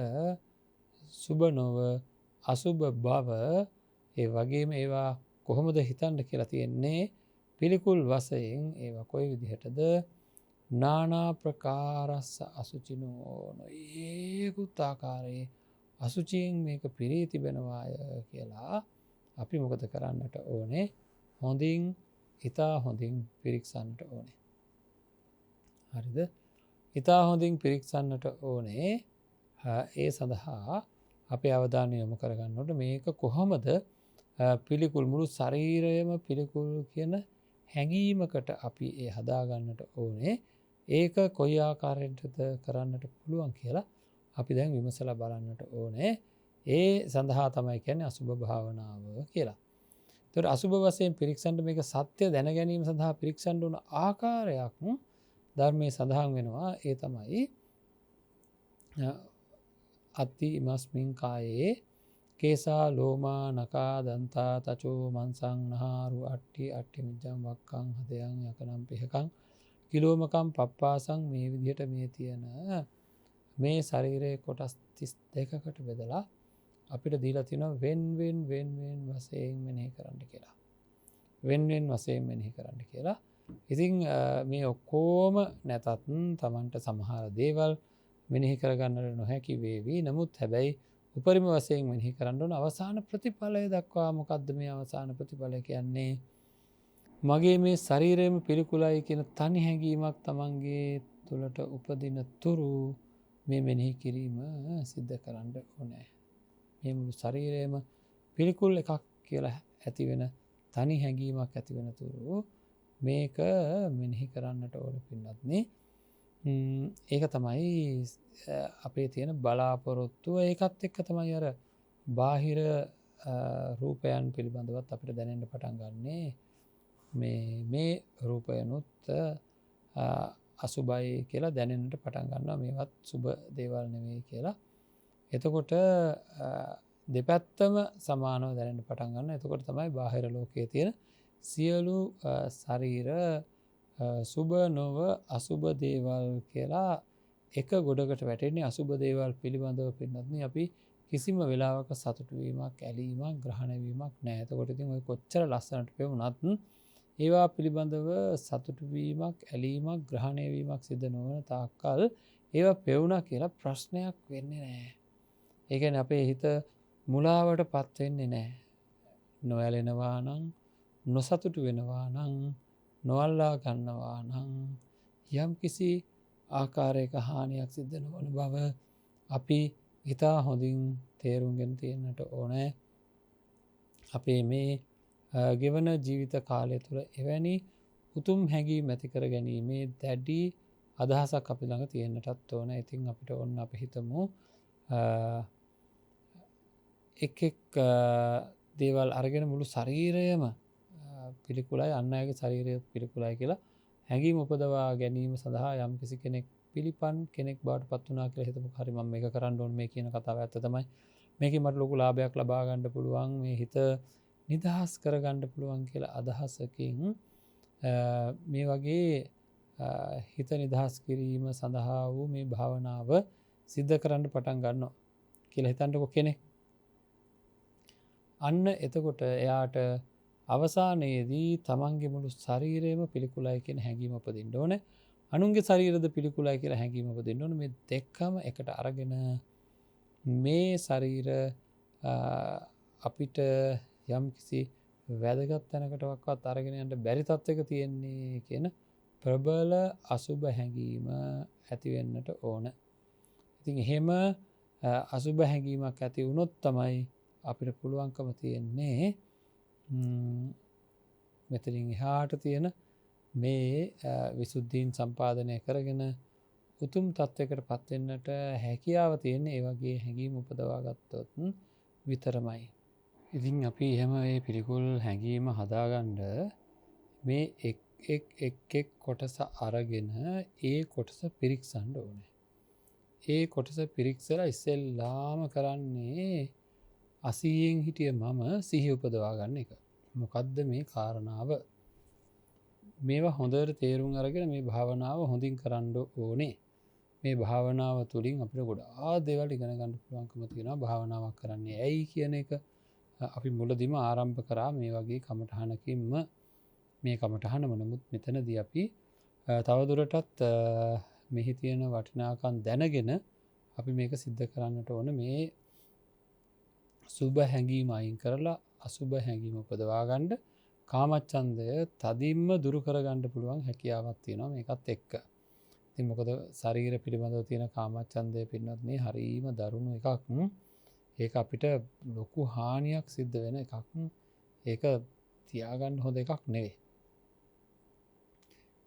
සුභ නොව අසුභ බව ඒ වගේම ඒවා කොහොමද හිතන්න කියලා තියෙන්නේ පිළිකුල් වශයෙන් ඒවා කොයි විදිහටද නානා ප්‍රකාරස්ස අසුචිනෝ නොයෙකුත් ආකාරයේ අසුචියෙන් මේක පිරී තිබෙනවාය කියලා අපි මොකද කරන්නට ඕනේ හොඳින් ඉතා හොඳින් පිරික්සන්නට ඕනේ. හරිද? ඉතා හොඳින් පිරික්සන්නට ඕනේ. ඒ සඳහා අපේ අවධානය යොමු කරගන්නට මේක කොහොමද පිළිකුල් මුළු ශරීරයම පිළිකුල් කියන හැඟීමකට අපි ඒ හදාගන්නට ඕනේ. ඒක කොයි ආකාරයටද කරන්නට පුළුවන් කියලා අපි දැන් විමසලා බලන්නට ඕනේ. ඒ සඳහා තමයි කියන්නේ අසුභ භාවනාව කියලා. ඒතර අසුභ වශයෙන් පිරික්සන්න මේක සත්‍ය දැන ගැනීම සඳහා පිරික්සන්න උන ආකාරයක් ධර්මයේ සඳහන් වෙනවා. ඒ තමයි අත්ති ඉමස්මින් කායේ කේසා ලෝමා නකා දන්තා තචෝ මන්සං නහාරු අට්ටි මිජ්ජං වක්කං හදයන් යකනම් පිහකං කිලෝමකම් පප්පාසං මේ විදිහට මේ තියෙන මේ ශරීරයේ කොටස් 32කට බෙදලා අපිට දීලා තියෙනවා වෙන් වශයෙන් මෙනෙහි කරන්න කියලා. වෙන් වශයෙන් මෙනෙහි කරන්න කියලා. ඉතින් මේ ඔක්කොම නැතත් Tamanට සමහර දේවල් මෙනෙහි කරගන්නට නොහැකි වේවි. නමුත් හැබැයි උපරිම වශයෙන් මෙනෙහි කරන්න ඕන අවසාන ප්‍රතිඵලය දක්වා. මොකද්ද මේ අවසාන ප්‍රතිඵලය කියන්නේ? මගේ මේ ශරීරයම පිළිකුලයි කියන තනි හැඟීමක් Tamanගේ තුළට උපදින තුරු මේ මෙනෙහි කිරීම සිද්ධ කරන්න ඕනේ. මේ මුළු ශරීරයම පිළිකුල් එකක් කියලා ඇති වෙන තනි හැඟීමක් ඇති වෙන තුරු මේක මෙනෙහි කරන්නට ඕන පින්වත්නි. ඒක තමයි අපේ තියෙන බලාපොරොත්තුව. ඒකත් එක්ක තමයි අර බාහිර රූපයන් පිළිබඳවත් අපිට දැනෙන්න පටන් ගන්නේ. මේ රූපයනුත් අසුභයි කියලා දැනෙන්නට පටන් ගන්නවා. මේවත් සුභ දේවල් නෙවෙයි කියලා. එතකොට දෙපැත්තම සමානව දැනෙන්න පටන් ගන්නවා. එතකොට තමයි බාහිර ලෝකයේ තියෙන සියලු ශරීර සුභ නොව අසුභ දේවල් කියලා එක ගොඩකට වැටෙන්නේ. අසුභ දේවල් පිළිබඳව පින්නත්නි අපි කිසිම වෙලාවක සතුටු වීමක්, ඇලීමක්, ග්‍රහණය වීමක් නැහැ. එතකොට ඉතින් ඔය කොච්චර ලස්සනට පෙවුනත් ඒවා පිළිබඳව සතුටු වීමක්, ඇලීමක්, ග්‍රහණය වීමක් සිද්ධ නොවන තාක්කල් ඒවා පෙවුනා කියලා ප්‍රශ්නයක් වෙන්නේ නැහැ. ඒ කියන්නේ අපේ හිත මුලාවටපත් වෙන්නේ නැහැ. නොඇලෙනවා නම්, නොසතුටු වෙනවා නම්, නොඅල්ලා ගන්නවා නම් යම් කිසි ආකාරයක හානියක් සිද්ධ නොවන බව අපි ඉතා හොඳින් තේරුම්ගෙන තියෙන්නට ඕනේ. අපේ මේ ගෙවන ජීවිත කාලය තුළ එවැනි උතුම් හැඟීම් ඇති කර ගැනීමේ දැඩි අදහසක් අපි ළඟ තියෙන්නටත් ඕන. ඉතින් අපිට ඔන්න අපි හිතමු එක් දේවල් අරගෙන මුළු ශරීරයම පිළිකුලයි, අන් අයගේ ශරීරය පිළිකුලයි කියලා හැඟීම් උපදවා ගැනීම සඳහා යම් කිසි කෙනෙක් පිළිපන් කෙනෙක් බවට පත් වුණා කියලා හිතමු. හරි මම මේක කරන්න ඕන මේ කියන කතාව ඇත්ත තමයි. මේකෙන් මට ලොකු ලාභයක් ලබා ගන්න පුළුවන්, මේ හිත නිදහස් කරගන්න පුළුවන් කියලා අදහසකින් මේ වගේ හිත නිදහස් කිරීම සඳහා වූ මේ භාවනාව සිද්ධ කරන්න පටන් ගන්නවා කියලා හිතන්නකො කෙනෙක්. අන්න එතකොට එයාට අවසානයේදී තමන්ගේ මුළු ශරීරයම පිළිකුලයි කියන හැඟීම උපදින්න ඕනේ. අනුන්ගේ ශරීරද පිළිකුලයි කියලා හැඟීම උපදින්න ඕනේ. මේ දෙකම එකට අරගෙන මේ ශරීර අපිට යම් කිසි වැදගත් තැනකටවත් අරගෙන යන්න බැරි තත්ත්වයක තියෙන්නේ කියන ප්‍රබල අසුභ හැඟීම ඇති වෙන්නට ඕන. ඉතින් එහෙම අසුභ හැඟීමක් ඇති වුණොත් තමයි අපිට පුළුවන්කම තියෙන්නේ මෙතනින් එහාට තියෙන මේ විසුද්ධීන් සම්පාදනය කරගෙන උතුම් තත්ත්වයකට පත්වෙන්නට හැකියාව තියෙන ඒ වගේ හැඟීම් උපදවා ගත්තොත් විතරමයි. ඉතින් අපි එහෙම ඒ පිළිකුල් හැඟීම හදාගන්න මේ එක් කොටස අරගෙන ඒ කොටස පිරික්සන්ඩ ඕනේ. ඒ කොටස පිරික්සලා ඉස්සෙල්ලාම කරන්නේ අසීයෙන් හිටිය මම සිහි උපදවා ගන්න එක. මොකක්ද මේ කාරණාව? මේවා හොඳට තේරුම් අරගෙන මේ භාවනාව හොඳින් කරන්න ඕනේ. මේ භාවනාව තුළින් අපිට ගොඩාක් දේවල් ඉගෙන ගන්න පුළුවන්කම තියෙනවා. භාවනාවක් කරන්නේ ඇයි කියන එක අපි මුලදිම ආරම්භ කරා මේ වගේ කමටහනකින්ම. මේ කමටහනම නමුත් මෙතනදී අපි තවදුරටත් මෙහි තියෙන වටිනාකම් දැනගෙන අපි මේක සිද්ධ කරන්නට ඕන. මේ සුබ හැඟීම අයින් කරලා අසුබ හැඟීම උපදවා ගන්න කාමච්ඡන්දය තදින්ම දුරු කරගන්න පුළුවන් හැකියාවක් තියෙනවා මේකත් එක්ක. ඉතින් මොකද ශරීර පිළිබඳව තියෙන කාමච්ඡන්දය පින්නත් මේ හරීම දරුණු එකක්. ඒක අපිට ලොකු හානියක් සිද්ධ වෙන එකක්. ඒක තියාගන්න හොඳ එකක් නෙවෙයි.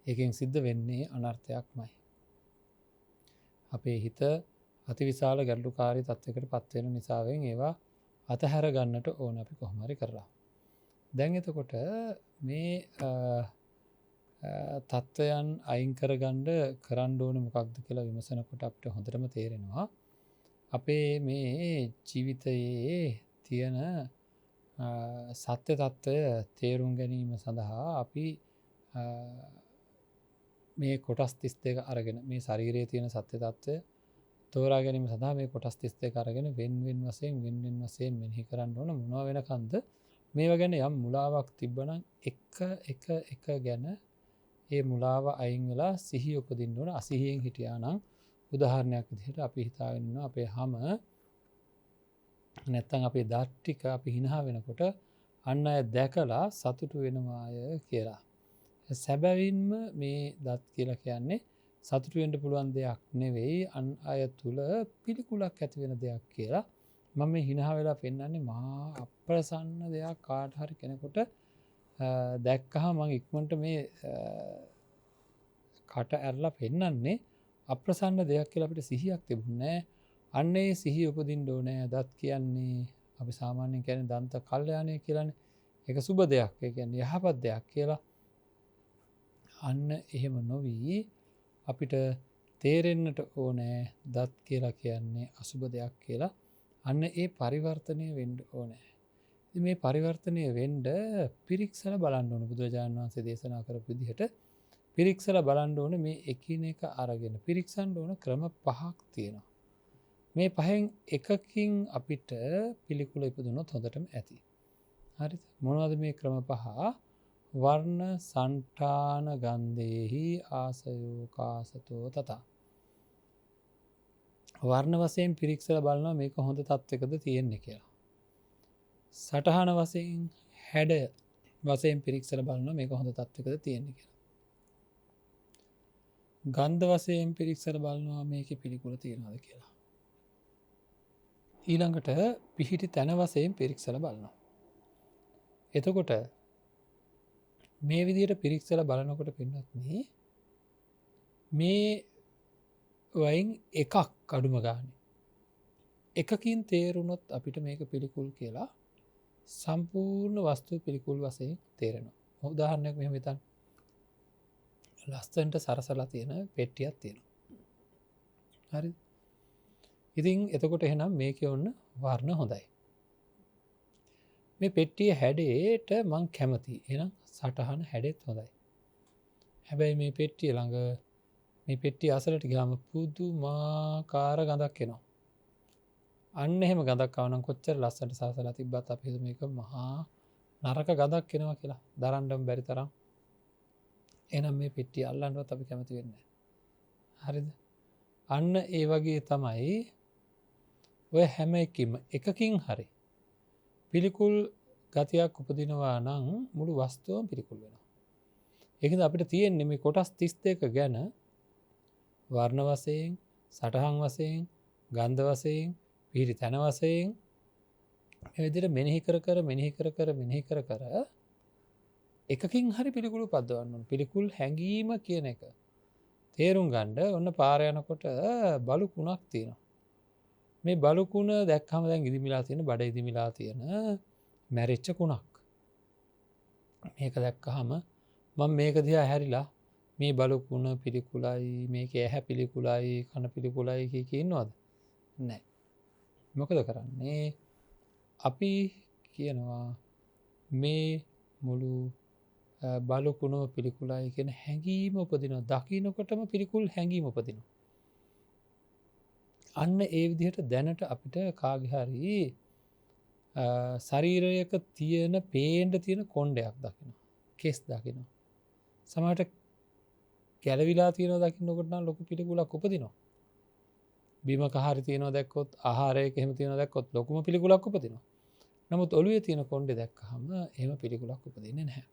ඒකෙන් සිද්ධ වෙන්නේ අනර්ථයක්මයි. අපේ හිත අතිවිශාල ගැටලුකාරී තත්ත්වයකට පත්වෙන නිසාවෙන් ඒවා අතහැර ගන්නට ඕන අපි කොහොම හරි කරලා. දැන් එතකොට මේ තත්ත්වයන් අයින් කරගන්න කරන්න ඕන මොකක්ද කියලා විමසනකොට අපිට හොඳටම තේරෙනවා අපේ මේ ජීවිතයේ තියෙන සත්‍ය තත්ත්වය තේරුම් ගැනීම සඳහා අපි මේ කොටස් 32 අරගෙන මේ ශරීරයේ තියෙන සත්‍ය තත්ත්වය තෝරා ගැනීම සඳහා මේ කොටස් 32 අරගෙන වෙන වශයෙන් මෙනෙහි කරන්න ඕන. මොනවා වෙනකන්ද මේවා ගැන යම් මුලාවක් තිබ්බනම් එක ගැන ඒ මුලාව අයින් වෙලා සිහිය උපදින්න ඕන. අසිහියෙන් හිටියා නම් උදාහරණයක් විදිහට අපි හිතාගෙන ඉන්නවා අපේ හැම නැත්තම් අපේ දත් ටික අපි හිනහා වෙනකොට අන් අය දැකලා සතුටු වෙනවාය කියලා. සැබවින්ම මේ දත් කියලා කියන්නේ සතුටු වෙන්න පුළුවන් දෙයක් නෙවෙයි, අන් අය තුල පිළිකුලක් ඇති වෙන දෙයක් කියලා. මම මේ හිනහා වෙලා පෙන්වන්නේ මහා අප්‍රසන්න දෙයක් කාට හරි කෙනෙකුට දැක්කහම මම ඉක්මනට මේ කට ඇරලා පෙන්වන්නේ අප්‍රසන්න දෙයක් කියලා අපිට සිහියක් තිබුණේ නැහැ. අන්න ඒ සිහිය උපදින්න ඕනේ. දත් කියන්නේ අපි සාමාන්‍යයෙන් කියන්නේ දන්ත කල්යාණය කියලානේ. ඒක සුබ දෙයක්. ඒ කියන්නේ යහපත් දෙයක් කියලා. අන්න එහෙම නොවි අපිට තේරෙන්නට ඕනේ දත් කියලා කියන්නේ අසුබ දෙයක් කියලා. අන්න ඒ පරිවර්තනය වෙන්න ඕනේ. ඉතින් මේ පරිවර්තනය වෙන්න පිරික්සලා බලන්න ඕනේ. බුදුරජාණන් වහන්සේ දේශනා කරපු විදිහට පිරික්සලා බලන්න ඕනේ. මේ එකිනෙක අරගෙන පිරික්සන්න ඕන ක්‍රම 5ක් තියෙනවා. මේ පහෙන් එකකින් අපිට පිළිකුල ඉපදුනොත් හොඳටම ඇති. හරිද? මොනවද මේ ක්‍රම 5? වර්ණ සංඨාන ගන්ධේහි ආසයෝ කාසතෝ තත. වර්ණ වශයෙන් පිරික්සලා බලනවා මේක හොඳ තත්ත්වයකද තියෙන්නේ කියලා. සටහන වශයෙන් හැඩ වශයෙන් පිරික්සලා බලනවා මේක හොඳ තත්ත්වයකද තියෙන්නේ කියලා. ගන්ධ වශයෙන් පිරික්සලා බලනවා මේකේ පිළිකුල තියෙනවද කියලා. ඊළඟට පිහිටි තැන වශයෙන් පිරික්සලා බලනවා. එතකොට මේ විදිහට පිරික්සලා බලනකොට පින්නත් මේ වයින් එකක් අඩුම ගානේ එකකින් තේරුණොත් අපිට මේක පිළිකුල් කියලා සම්පූර්ණ වස්තු පිළිකුල් වශයෙන් තේරෙනවා. උදාහරණයක් මෙහෙම හිතන්න. ලස්සනට සරසලා තියෙන පෙට්ටියක් තියෙනවා. හරිද? ඉතින් එතකොට එහෙනම් මේකේ ඔන්න වර්ණ හොඳයි. මේ පෙට්ටිය හැඩයට මං කැමතියි. එහෙනම් සටහන හැඩෙත් හොඳයි. හැබැයි මේ පෙට්ටිය ළඟ මේ පෙට්ටිය අසලට ගියාම පුදුමාකාර ගඳක් එනවා. අන්න එහෙම ගඳක් ආවනම් කොච්චර ලස්සනට සරසලා තිබ්බත් අපි හිතමු මේක මහා නරක ගඳක් එනවා කියලා. දරන්නම බැරි තරම්. එහෙනම් මේ පෙට්ටිය අල්ලන්නවත් අපි කැමති වෙන්නේ නැහැ. හරිද? අන්න ඒ වගේ තමයි ඔය හැම එකකින් හරි පිළිකුල් ගතියක් උපදිනවා නම් මුළු වස්තුවම පිළිකුල් වෙනවා. ඒකද අපිට තියෙන්නේ මේ කොටස් 32 ගැන වර්ණ වශයෙන්, සටහන් වශයෙන්, ගන්ධ වශයෙන්, පිහිටි තැන වශයෙන් මේ විදිහට මෙනෙහි කර කර එකකින් හරි පිළිකුල් උපදවන්න ඕන. පිළිකුල් හැඟීම කියන එක තේරුම් ගන්න ඔන්න පාර යනකොට බලු කුණක් තියෙනවා. මේ බලු කුණ දැක්කම දැන් ඉදිමිලා තියෙන බඩ ඉදිමිලා තියෙන මැරිච්ච කුණක්. මේක දැක්කහම මම මේක දිහා හැරිලා මේ බලු කුණ පිළිකුලයි මේක ඇහැ පිළිකුලයි කන පිළිකුලයි කිය ඉන්නවද? නැහැ. මොකද කරන්නේ? අපි කියනවා මේ මුළු බලුකුණම පිළිකුලයි කියන හැඟීම උපදිනවා. දකින්නකොටම පිළිකුල් හැඟීම උපදිනවා. අන්න ඒ විදිහට දැනට අපිට කාගේ හරි ශරීරයක තියෙන පේන්න තියෙන කොණ්ඩයක් දකිනවා. කෙස් දකිනවා. සමහරට ගැලවිලා තියෙනවා දකින්නකොට නම් ලොකු පිළිකුලක් උපදිනවා. බීමක හරි තියෙනවා දැක්කොත් ආහාරයක එහෙම තියෙනවා දැක්කොත් ලොකුම පිළිකුලක් උපදිනවා. නමුත් ඔළුවේ තියෙන කොණ්ඩේ දැක්කහම එහෙම පිළිකුලක් උපදින්නේ නැහැ.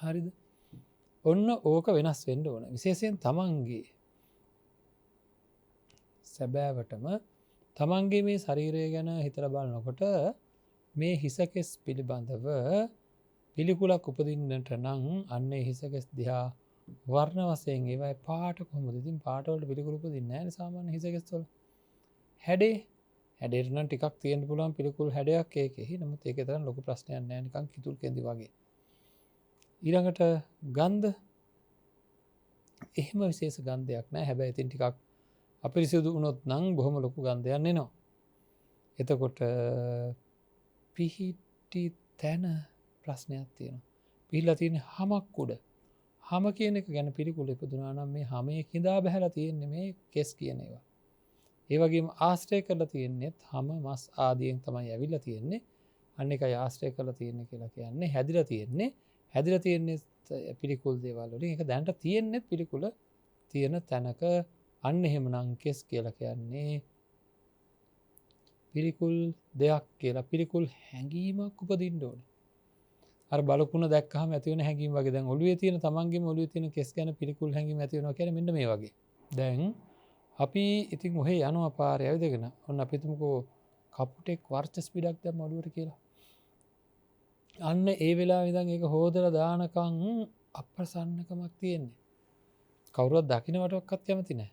හරිද? ඔන්න ඕක වෙනස් වෙන්න ඕන. විශේෂයෙන් තමන්ගේ සැබෑවටම තමන්ගේ මේ ශරීරය ගැන හිතලා බලනකොට මේ හිසකෙස් පිළිබඳව පිළිකුලක් උපදින්නට නම් අන්නේ හිසකෙස් දිහා වර්ණ වශයෙන් ඒවයි පාට කොහොමද? ඉතින් පාට වලට පිළිකුල උපදින්නේ නැහැ නේ සාමාන්‍ය හිසකෙස් වල. හැඩේට නම් ටිකක් තියෙන්න පුළුවන් පිළිකුල් හැඩයක් ඒකෙහි. නමුත් ඒකේ තරම් ලොකු ප්‍රශ්නයක් නැහැ නිකන් කිතුල් කෙඳි වගේ. ඊළඟට ගන්ධ එහෙම විශේෂ ගන්ධයක් නැහැ. හැබැයි ඉතින් ටිකක් අපිරිසිදු වුණොත් නම් බොහොම ලොකු ගන්ධයක් එනවා. එතකොට පිහිටි තැන ප්‍රශ්නයක් තියෙනවා. පිහිලා තියෙන හමක් උඩ. හම කියන එක ගැන පිළිකුල ඉපදුනා නම් මේ හමේ කිඳා බහැලා තියෙන්නේ මේ කෙස් කියන ඒවා. ඒ වගේම ආශ්‍රය කරලා තියෙන්නේ හම මස් ආදියෙන් තමයි ඇවිල්ලා තියෙන්නේ. අන්න එකයි ආශ්‍රය කරලා තියෙන්නේ කියලා කියන්නේ හැදිලා තියෙන්නේ පිළිකුල් දේවල් වලින්. ඒක දැනට තියෙන්නේ පිළිකුල තියෙන තැනක. අන්න එහෙමනම් කෙස් කියලා කියන්නේ පිළිකුල් දෙයක් කියලා පිළිකුල් හැඟීමක් උපදින්න ඕනේ. අර බලකුණ දැක්කහම ඇති වෙන හැඟීම් වගේ දැන් ඔළුවේ තියෙන තමන්ගේම ඔළුවේ තියෙන කෙස් ගැන පිළිකුල් හැඟීම් ඇති වෙනවා කියන්නේ මෙන්න මේ වගේ. දැන් අපි ඉතින් ඔහේ යනවා පාරේ ඇවිදගෙන. ඔන්න අපි හිතමුකෝ කපුටෙක් වර්චස් පිටක් දැම්ම ඔළුවට කියලා. අන්න ඒ වෙලාවේ ඉඳන් ඒක හොදලා දානකම් අප්‍රසන්නකමක් තියෙන්නේ. කවුරුවත් දකින්නවටවත් කැමති නැහැ.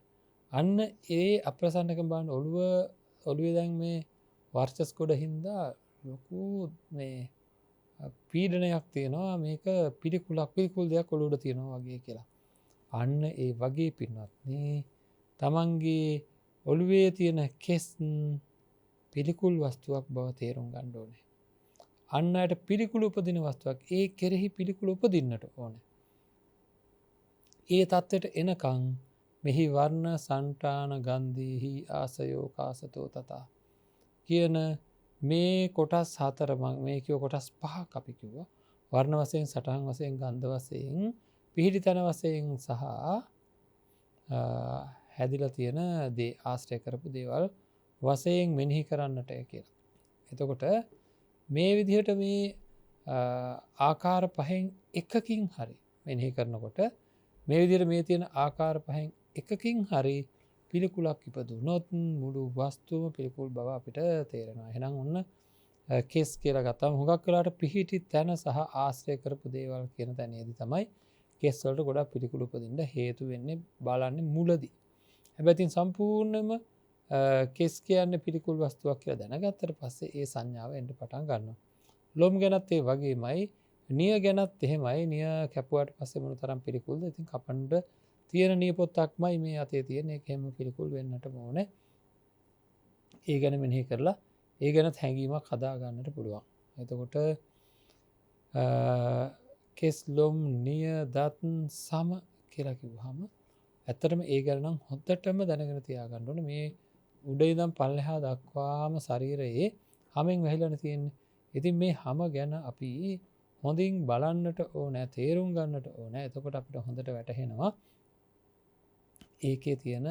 අන්න ඒ අප්‍රසන්නකම බලන ඔළුවේ දැන් මේ වර්චස් කොට හින්දා ලොකු මේ පීඩනයක් තියෙනවා. මේක පිළිකුල් දෙයක් ඔළුවට තියෙනවා වගේ කියලා. අන්න ඒ වගේ පින්වත්නි තමන්ගේ ඔළුවේ තියෙන කෙස් පිළිකුල් වස්තුවක් බව තේරුම් ගන්න ඕනේ. අන්න අයට පිළිකුල උපදින වස්තුවක් ඒ කෙරෙහි පිළිකුල උපදින්නට ඕනේ. ඒ තත්ත්වයට එනකං මෙහි වර්ණ සන්ටාන ගන්ධීහි ආසයෝ කාසතෝ තතා කියන මේ කොටස් හතර මේ කියව කොටස් පහක් අපි කිව්වා. වර්ණ වශයෙන් සටහන් වශයෙන් ගන්ධ වශයෙන් පිහිටි තන වශයෙන් සහ හැදිලා තියෙන දේ ආශ්‍රය කරපු දේවල් වශයෙන් මෙනෙහි කරන්නට කියලා. එතකොට මේ විදිහට මේ ආකාර පහෙන් එකකින් හරි මෙනෙහි කරනකොට මේ විදිහට මේ තියෙන ආකාර පහෙන් එකකින් හරි පිළිකුලක් ඉපදුනොත් මුළු වස්තුවම පිළිකුල් බව අපිට තේරෙනවා. එහෙනම් ඔන්න කෙස් කියලා ගත්තාම හුඟක් වෙලාවට පිහිටි තැන සහ ආශ්‍රය කරපු දේවල් කියන තැනේදී තමයි කෙස් වලට ගොඩක් පිළිකුල් උපදින්න හේතු වෙන්නේ බලන්නේ මුලදී. හැබැයි ඉතින් සම්පූර්ණයෙන්ම කෙස් කියන්නේ පිළිකුල් වස්තුවක් කියලා දැනගත්තට පස්සේ ඒ සංඥාව එන්න පටන් ගන්නවා. ලොම් ගැනත් ඒ වගේමයි, නිය ගැනත් එහෙමයි. නිය කැපුවාට පස්සේ මොන තරම් පිළිකුල්ද? ඉතින් කපන්න තියෙන නිය පොත්තක්මයි මේ අතේ තියෙන. ඒක හැම පිළිකුල් වෙන්නට ඕනේ. ඒ ගැන මෙනෙහි කරලා ඒ ගැනත් හැඟීමක් හදා ගන්නට පුළුවන්. එතකොට කෙස් ලොම් නිය දත් සම කියලා කිව්වහම ඇත්තටම ඒ ගැන නම් හොඳටම දැනගෙන තියාගන්න ඕනේ. මේ උඩ ඉඳන් පල්ලෙහා දක්වාම ශරීරයේ හැමෙන් වැහිලානේ තියෙන්නේ. ඉතින් මේ හැම ගැන අපි හොඳින් බලන්නට ඕනේ, තේරුම් ගන්නට ඕනේ. එතකොට අපිට හොඳට වැටහෙනවා ඒකේ තියෙන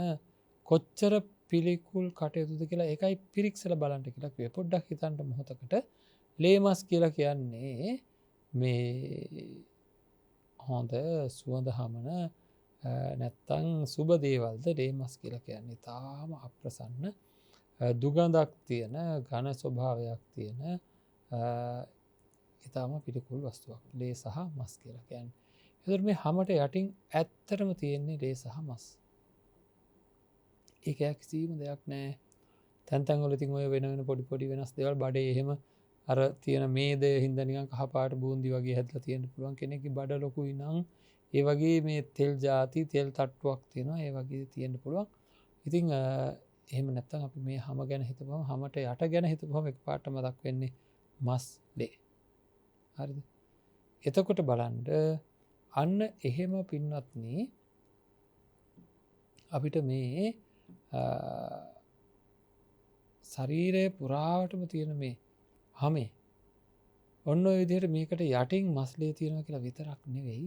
කොච්චර පිළිකුල් කටයුතුද කියලා. ඒකයි පිරික්සලා බලන්න කියලා කිව්වේ. පොඩ්ඩක් හිතන්න මොහොතකට. ලේමස් කියලා කියන්නේ මේ හොඳ සුවඳ හමන නැත්තං සුබ දේවල්ද ලේමස් කියලා කියන්නේ. තාම අප්‍රසන්න දුගඳක් තියෙන ඝන ස්වභාවයක් තියෙන ඉතාම පිළිකුල් වස්තුවක් ලේ සහ මස් කියලා කියන්නේ. එතකොට මේ හැමට යටින් ඇත්තටම තියෙන්නේ ලේ සහ මස්. ඒක කිසිම දෙයක් නෑ. තැන් තැන් වල ඉතින් ඔය වෙන වෙන පොඩි පොඩි වෙනස් දේවල් බඩේ එහෙම අර තියෙන මේ දේ හින්දා නිකන් කහ පාට බූන්දි වගේ හැදලා තියෙන්න පුළුවන්. කෙනෙක්ගේ බඩ ලොකුයි නම් ඒ වගේ මේ තෙල් ಜಾති තෙල් තට්ටුවක් තියෙනවා. ඒ වගේ තියෙන්න පුළුවන්. ඉතින් එහෙම නැත්තම් අපි මේ හැම ගැන හිතපුවම හැමට යට ගැන හිතපුවම එකපාරට මතක් වෙන්නේ මස් ලේ. හරිද? එතකොට බලන්න අන්න එහෙම පින්වත්නි අපිට මේ ශරීරය පුරාවටම තියෙන මේ හැමේ ඔන්න ඔය විදිහට මේකට යටින් මස් ලේ තියෙනවා කියලා විතරක් නෙවෙයි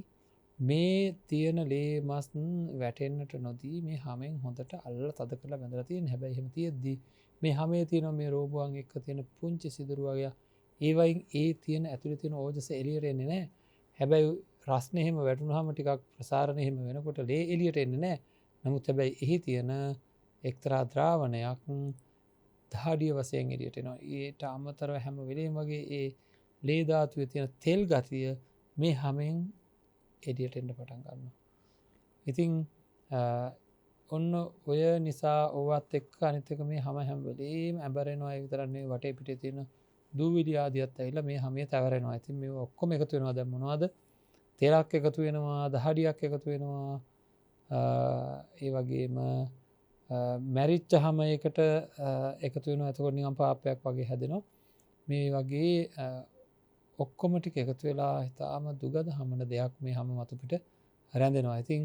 මේ තියෙන ලේ මස් වැටෙන්නට නොදී මේ හැමෙන් හොඳට අල්ලලා තද කරලා බැඳලා තියෙන. හැබැයි එහෙම තියෙද්දි මේ හැමේ තියෙන මේ රෝබෝන් එක්ක තියෙන පුංචි සිදුරු වගේ ඒ වයින් ඒ තියෙන ඇතුලේ තියෙන ඕජස එළියට එන්නේ නැහැ. හැබැයි රස්නේ එහෙම වැටුනහම ටිකක් ප්‍රසාරණය එහෙම වෙනකොට ලේ එළියට එන්නේ නැහැ. නමුත් හැබැයි එහි තියෙන එක්තරා ද්‍රාවණයක් දහඩිය වශයෙන් එළියට එනවා. ඊට අමතරව හැම වෙලේම වගේ ඒ ලේ ධාතුවේ තියෙන තෙල් ගතිය මේ හැමෙන් එළියට එන්න පටන් ගන්නවා. ඉතින් ඔන්න ඔය නිසා ඕවත් එක්ක අනිත් එක මේ හැම වෙලේම ඇඹරෙනවා. ඒ විතරක් නෙවෙයි වටේ පිටේ තියෙන දූවිලි ආදියත් ඇවිල්ලා මේ හැමේ තැවරෙනවා. ඉතින් මේව ඔක්කොම එකතු වෙනවා. දැන් මොනවද? තෙලක් එකතු වෙනවා, දහඩියක් එකතු වෙනවා. ඒ වගේම මැරිච්ච හැමයකට එකතු වෙනවා. එතකොට නිකන් පාපයක් වගේ හැදෙනවා. මේ වගේ ඔක්කොම ටික එකතු වෙලා හිතාම දුගඳ හමන දෙයක් මේ හැම මතු පිට රැඳෙනවා. ඉතින්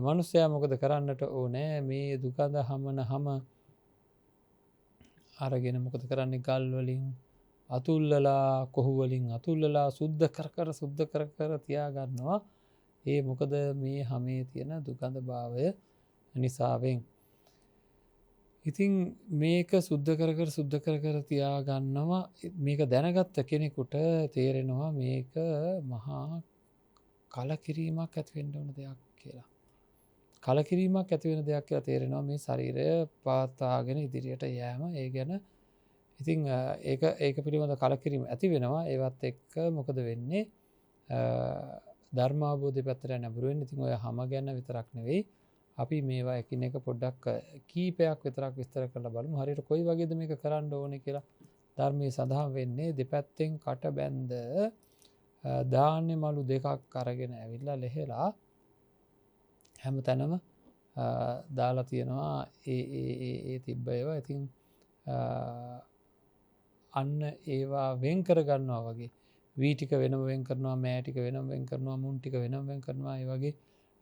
මනුස්සයා මොකද කරන්නට ඕනේ? මේ දුගඳ හමන හැම අරගෙන මොකද කරන්නේ? ගල් වලින් අතුල්ලලා කොහු වලින් අතුල්ලලා සුද්ධ කර තියා ගන්නවා. ඒ මොකද මේ හැමේ තියෙන දුගඳ භාවය නිසාවෙන්. ඉතින් මේක සුද්ධ කර තියා ගන්නවා. මේක දැනගත්ත කෙනෙකුට තේරෙනවා මේක මහා කලකිරීමක් ඇති වෙන්න ඕන දෙයක් කියලා. කලකිරීමක් ඇති වෙන දෙයක් කියලා තේරෙනවා මේ ශරීරය පාතාගෙන ඉදිරියට යෑම. ඒ ගැන ඉතින් ඒක පිළිබඳ කලකිරීම ඇති වෙනවා. ඒවත් එක්ක මොකද වෙන්නේ? ධර්මාවබෝධය පැත්තට නැඹුරු වෙන්න. ඉතින් ඔය හැම ගැන විතරක් නෙවෙයි අපි මේවා එකිනෙක පොඩ්ඩක් කීපයක් විතරක් විස්තර කරලා බලමු. හරියට කොයි වගේද මේක කරන්න ඕනේ කියලා ධර්මයේ සඳහන් වෙන්නේ දෙපැත්තෙන් කට බැඳ ධාන්‍ය මලු දෙකක් අරගෙන ඇවිල්ලා ලෙහෙලා හැම තැනම දාලා තියෙනවා ඒ තිබ්බ ඒවා. ඉතින් අන්න ඒවා වෙන් කර ගන්නවා වගේ වී ටික වෙනම වෙන් කරනවා, මෑ ටික වෙනම වෙන් කරනවා, මුන් ටික වෙනම වෙන් කරනවා. ඒ වගේ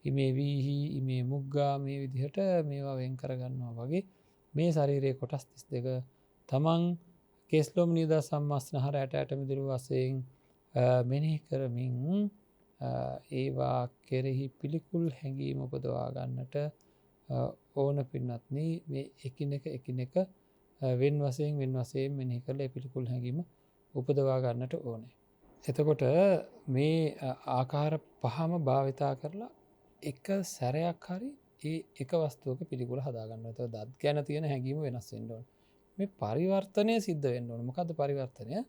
ඉමේ වීහි ඉමේ මුග්ගා මේ විදිහට මේවා වෙන් කර ගන්නවා වගේ මේ ශරීරයේ කොටස් 32 තමන් කෙස්ලොම් නියද සම්මස්නහර ඇට මිදුළු වශයෙන් මෙනෙහි කරමින් ඒවා කෙරෙහි පිළිකුල් හැඟීම උපදවා ගන්නට ඕන පින්වත්නි. මේ එකිනෙක වෙන වශයෙන් මෙනෙහි කරලා ඒ පිළිකුල් හැඟීම උපදවා ගන්නට ඕනේ. එතකොට මේ ආකාර පහම භාවිතා කරලා එක සැරයක් හරි ඒ එක වස්තුවක පිළිකුල හදාගන්න. එතකොට දත් ගැන තියෙන හැඟීම වෙනස් වෙන්න ඕනේ. මේ පරිවර්තනය සිද්ධ වෙන්න ඕනේ. මොකද්ද පරිවර්තනය?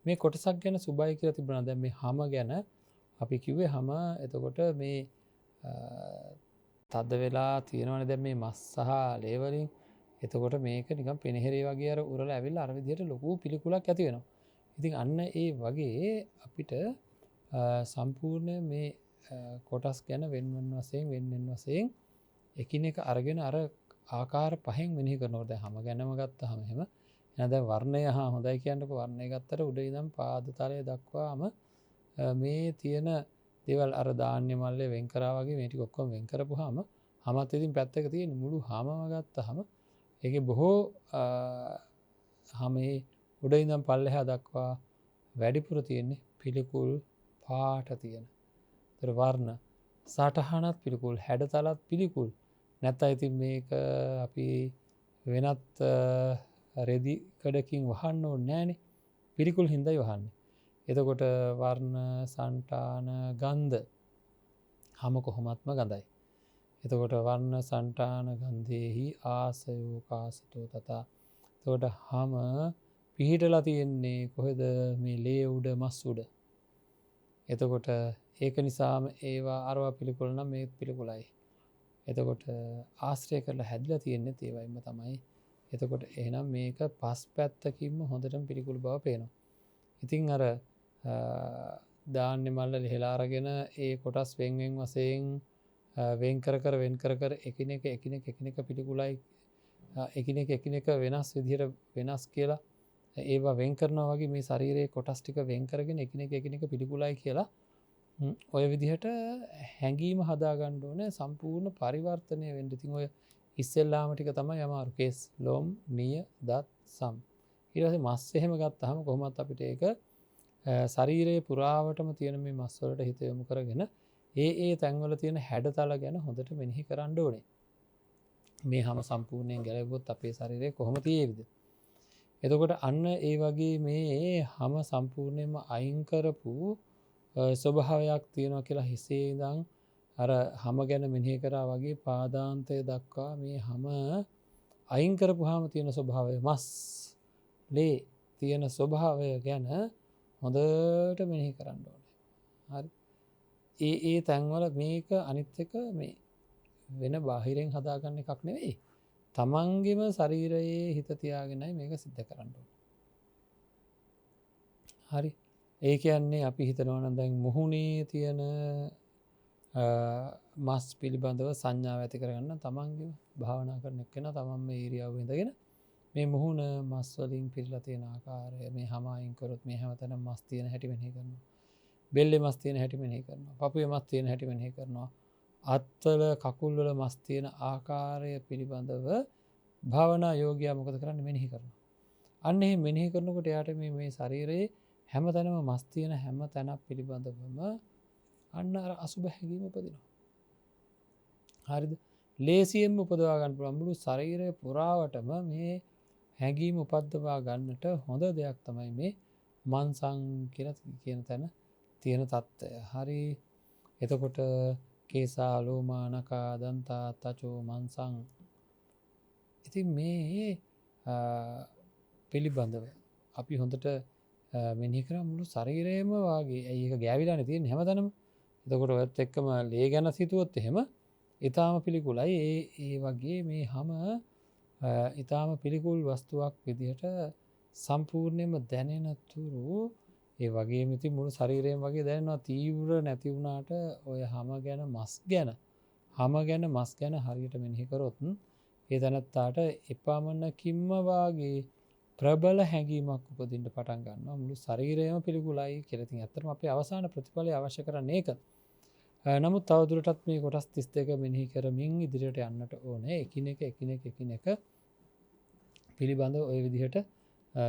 මේ කොටසක් ගැන සුබයි කියලා තිබුණා. දැන් මේ හැම ගැන අපි කිව්වේ හැම එතකොට මේ තද වෙලා තියෙනවනේ දැන් මේ මස් සහ ලේ වලින්. එතකොට මේක නිකන් පෙනහෙරේ වගේ අර උරලා ඇවිල්ලා අර විදිහට ලොකු පිළිකුලක් ඇති වෙනවා. ඉතින් අන්න ඒ වගේ අපිට සම්පූර්ණ මේ කොටස් ගැන වෙන වශයෙන් එකිනෙක අරගෙන අර ආකාර පහෙන් මෙනෙහි කරනකොට දැන් හැම ගැනම ගත්තාම එහෙම එහෙනම් දැන් වර්ණය හොඳයි කියන්නකො වර්ණය ගත්තට උඩ ඉඳන් පාද තලය දක්වාම මේ තියෙන දේවල් අර ධාන්‍ය මල්ලේ වෙන් කරා වගේ මේ ටික ඔක්කොම වෙන් කරපුවාම හැමත් ඉතින් පැත්තක තියෙන මුළු හැමම ගත්තාම ඒකේ බොහෝ හැමේ උඩ ඉඳන් පල්ලෙහා දක්වා වැඩිපුර තියෙන්නේ පිළිකුල් පාට තියෙන. ඒතර වර්ණ සටහනත් පිළිකුල්, හැඩතලත් පිළිකුල්. නැත්නම් ඉතින් මේක අපි වෙනත් රෙදි කඩකින් වහන්න ඕනේ නෑනේ. පිළිකුල් හින්දායි වහන්නේ. එතකොට වර්ණ, සන්ටාන, ගන්ධ හැම කොහොමත්ම ගඳයි. එතකොට වර්ණ, සන්ටාන, ගන්ධේහි ආසයෝ කාසතෝ තථා. එතකොට හැම පිහිටලා තියෙන්නේ කොහෙද? මේ ලේ උඩ, මස් උඩ. එතකොට ඒක නිසාම ඒවා අරවා පිළිකුල් නම් මේ පිළිකුලයි. එතකොට ආශ්‍රය කරලා හැදිලා තියෙන්නේ ඒවයිම තමයි. එතකොට එහෙනම් මේක පස් පැත්තකින්ම හොඳටම පිළිකුල් බව පේනවා. ඉතින් අර ධාන්‍ය මල්ල ලිහලා අරගෙන ඒ කොටස් වෙන්වෙන් වශයෙන් වෙන් කර එකිනෙක පිළිකුලයි එකිනෙක වෙනස් විදිහට වෙනස් කියලා ඒවා වෙන් කරනවා වගේ මේ ශරීරයේ කොටස් ටික වෙන් කරගෙන එකිනෙක පිළිකුලයි කියලා ඔය විදිහට හැඟීම හදාගන්න ඕනේ සම්පූර්ණ පරිවර්තනය වෙන්න. ඉතින් ඔය ඉස්සෙල්ලාම ටික තමයි අමාරු. කේස්, ලොම්, නිය, දත්, සම්. ඊට පස්සේ මස් එහෙම ගත්තාම කොහොමත් අපිට ඒක ශරීරයේ පුරාවටම තියෙන මේ මස් වලට හිත යොමු කරගෙන ඒ තැන්වල තියෙන හැඩතල ගැන හොඳට මෙනෙහි කරන්න ඕනේ. මේ හැම සම්පූර්ණයෙන් ගැලවුවොත් අපේ ශරීරය කොහොම තියෙවිද? එතකොට අන්න ඒ වගේ මේ හැම සම්පූර්ණයෙන්ම අයින් කරපු ස්වභාවයක් තියෙනවා කියලා හිසේ ඉඳන් අර හැම ගැන මෙනෙහි කරා වගේ පාදාන්තය දක්වා මේ හැම අයින් කරපුවාම තියෙන ස්වභාවය මස් ලේ තියෙන ස්වභාවය ගැන හොඳට මෙනෙහි කරන්න ඕනේ. හරි. ඒ තැන්වල මේක අනිත් එක මේ වෙන බාහිරෙන් හදාගන්න එකක් නෙවෙයි. තමන්ගේම ශරීරයේ හිත තියාගෙනයි මේක සිද්ධ කරන්න ඕනේ. හරි. ඒ කියන්නේ අපි හිතනවා නම් දැන් මුහුණේ තියෙන මස් පිළිබඳව සංඥාව ඇති කරගන්න තමන්ගේම භාවනා කරන එක්කෙනා තමන් මේ ඉරියව්ව ඉඳගෙන මේ මුහුණ මස් වලින් පිරලා තියෙන ආකාරය මේ හැම අයින් කරොත් මේ හැමතැනම මස් තියෙන හැටි මෙනෙහි කරනවා. බෙල්ලේ මස් තියෙන හැටි මෙනෙහි කරනවා. පපුවේ මස් තියෙන හැටි මෙනෙහි කරනවා. අත්වල කකුල් වල මස් තියෙන ආකාරය පිළිබඳව භාවනා යෝගියා මොකද කරන්නේ? මෙනෙහි කරනවා. අන්න එහෙම මෙනෙහි කරනකොට එයාට මේ ශරීරයේ හැමතැනම මස් තියෙන හැම තැනක් පිළිබඳවම අන්න අර අසුබ හැඟීම උපදිනවා. හරිද? ලේසියෙන්ම උපදවා ගන්න පුළුවන් මුළු ශරීරය පුරාවටම මේ හැඟීම උපද්දවා ගන්නට හොඳ දෙයක් තමයි මේ මන්සං කියලා කියන තැන තියෙන தত্ত্বය. හරි. එතකොට කේසා ලෝමා නකා දන්තා තචෝ මන්සං. ඉතින් මේ පිළිබඳව අපි හොඳට මෙනෙහි කරා මුළු ශරීරයම වාගේ. ඇයි ඒක ගෑවිලානේ තියෙන්නේ හැමතැනම. එතකොට ඔයත් එක්කම ලේ ගැන හිතුවොත් එහෙම ඊටාම පිළිකුලයි. ඒ වගේ මේ හැම ඊටාම පිළිකුල් වස්තුවක් විදිහට සම්පූර්ණයෙන්ම දැනෙන තුරු ඒ වගේම ඉතින් මුළු ශරීරයම වගේ දැනෙනවා. තීව්‍ර නැති වුණාට ඔය හැම ගැන මස් ගැන හරියට මෙනෙහි කරොත් ඒ දැනත්තාට එපමණකින්ම වාගේ ප්‍රබල හැඟීමක් උපදින්න පටන් ගන්නවා. මුළු ශරීරයම පිළිකුලයි කියලා. ඉතින් ඇත්තටම අපේ අවසාන ප්‍රතිඵලය අවශ්‍ය කරන්නේ ඒක. නමුත් තවදුරටත් මේ කොටස් 32 මෙනෙහි කරමින් ඉදිරියට යන්නට ඕනේ. එකිනෙක පිළිබඳව ওই විදිහට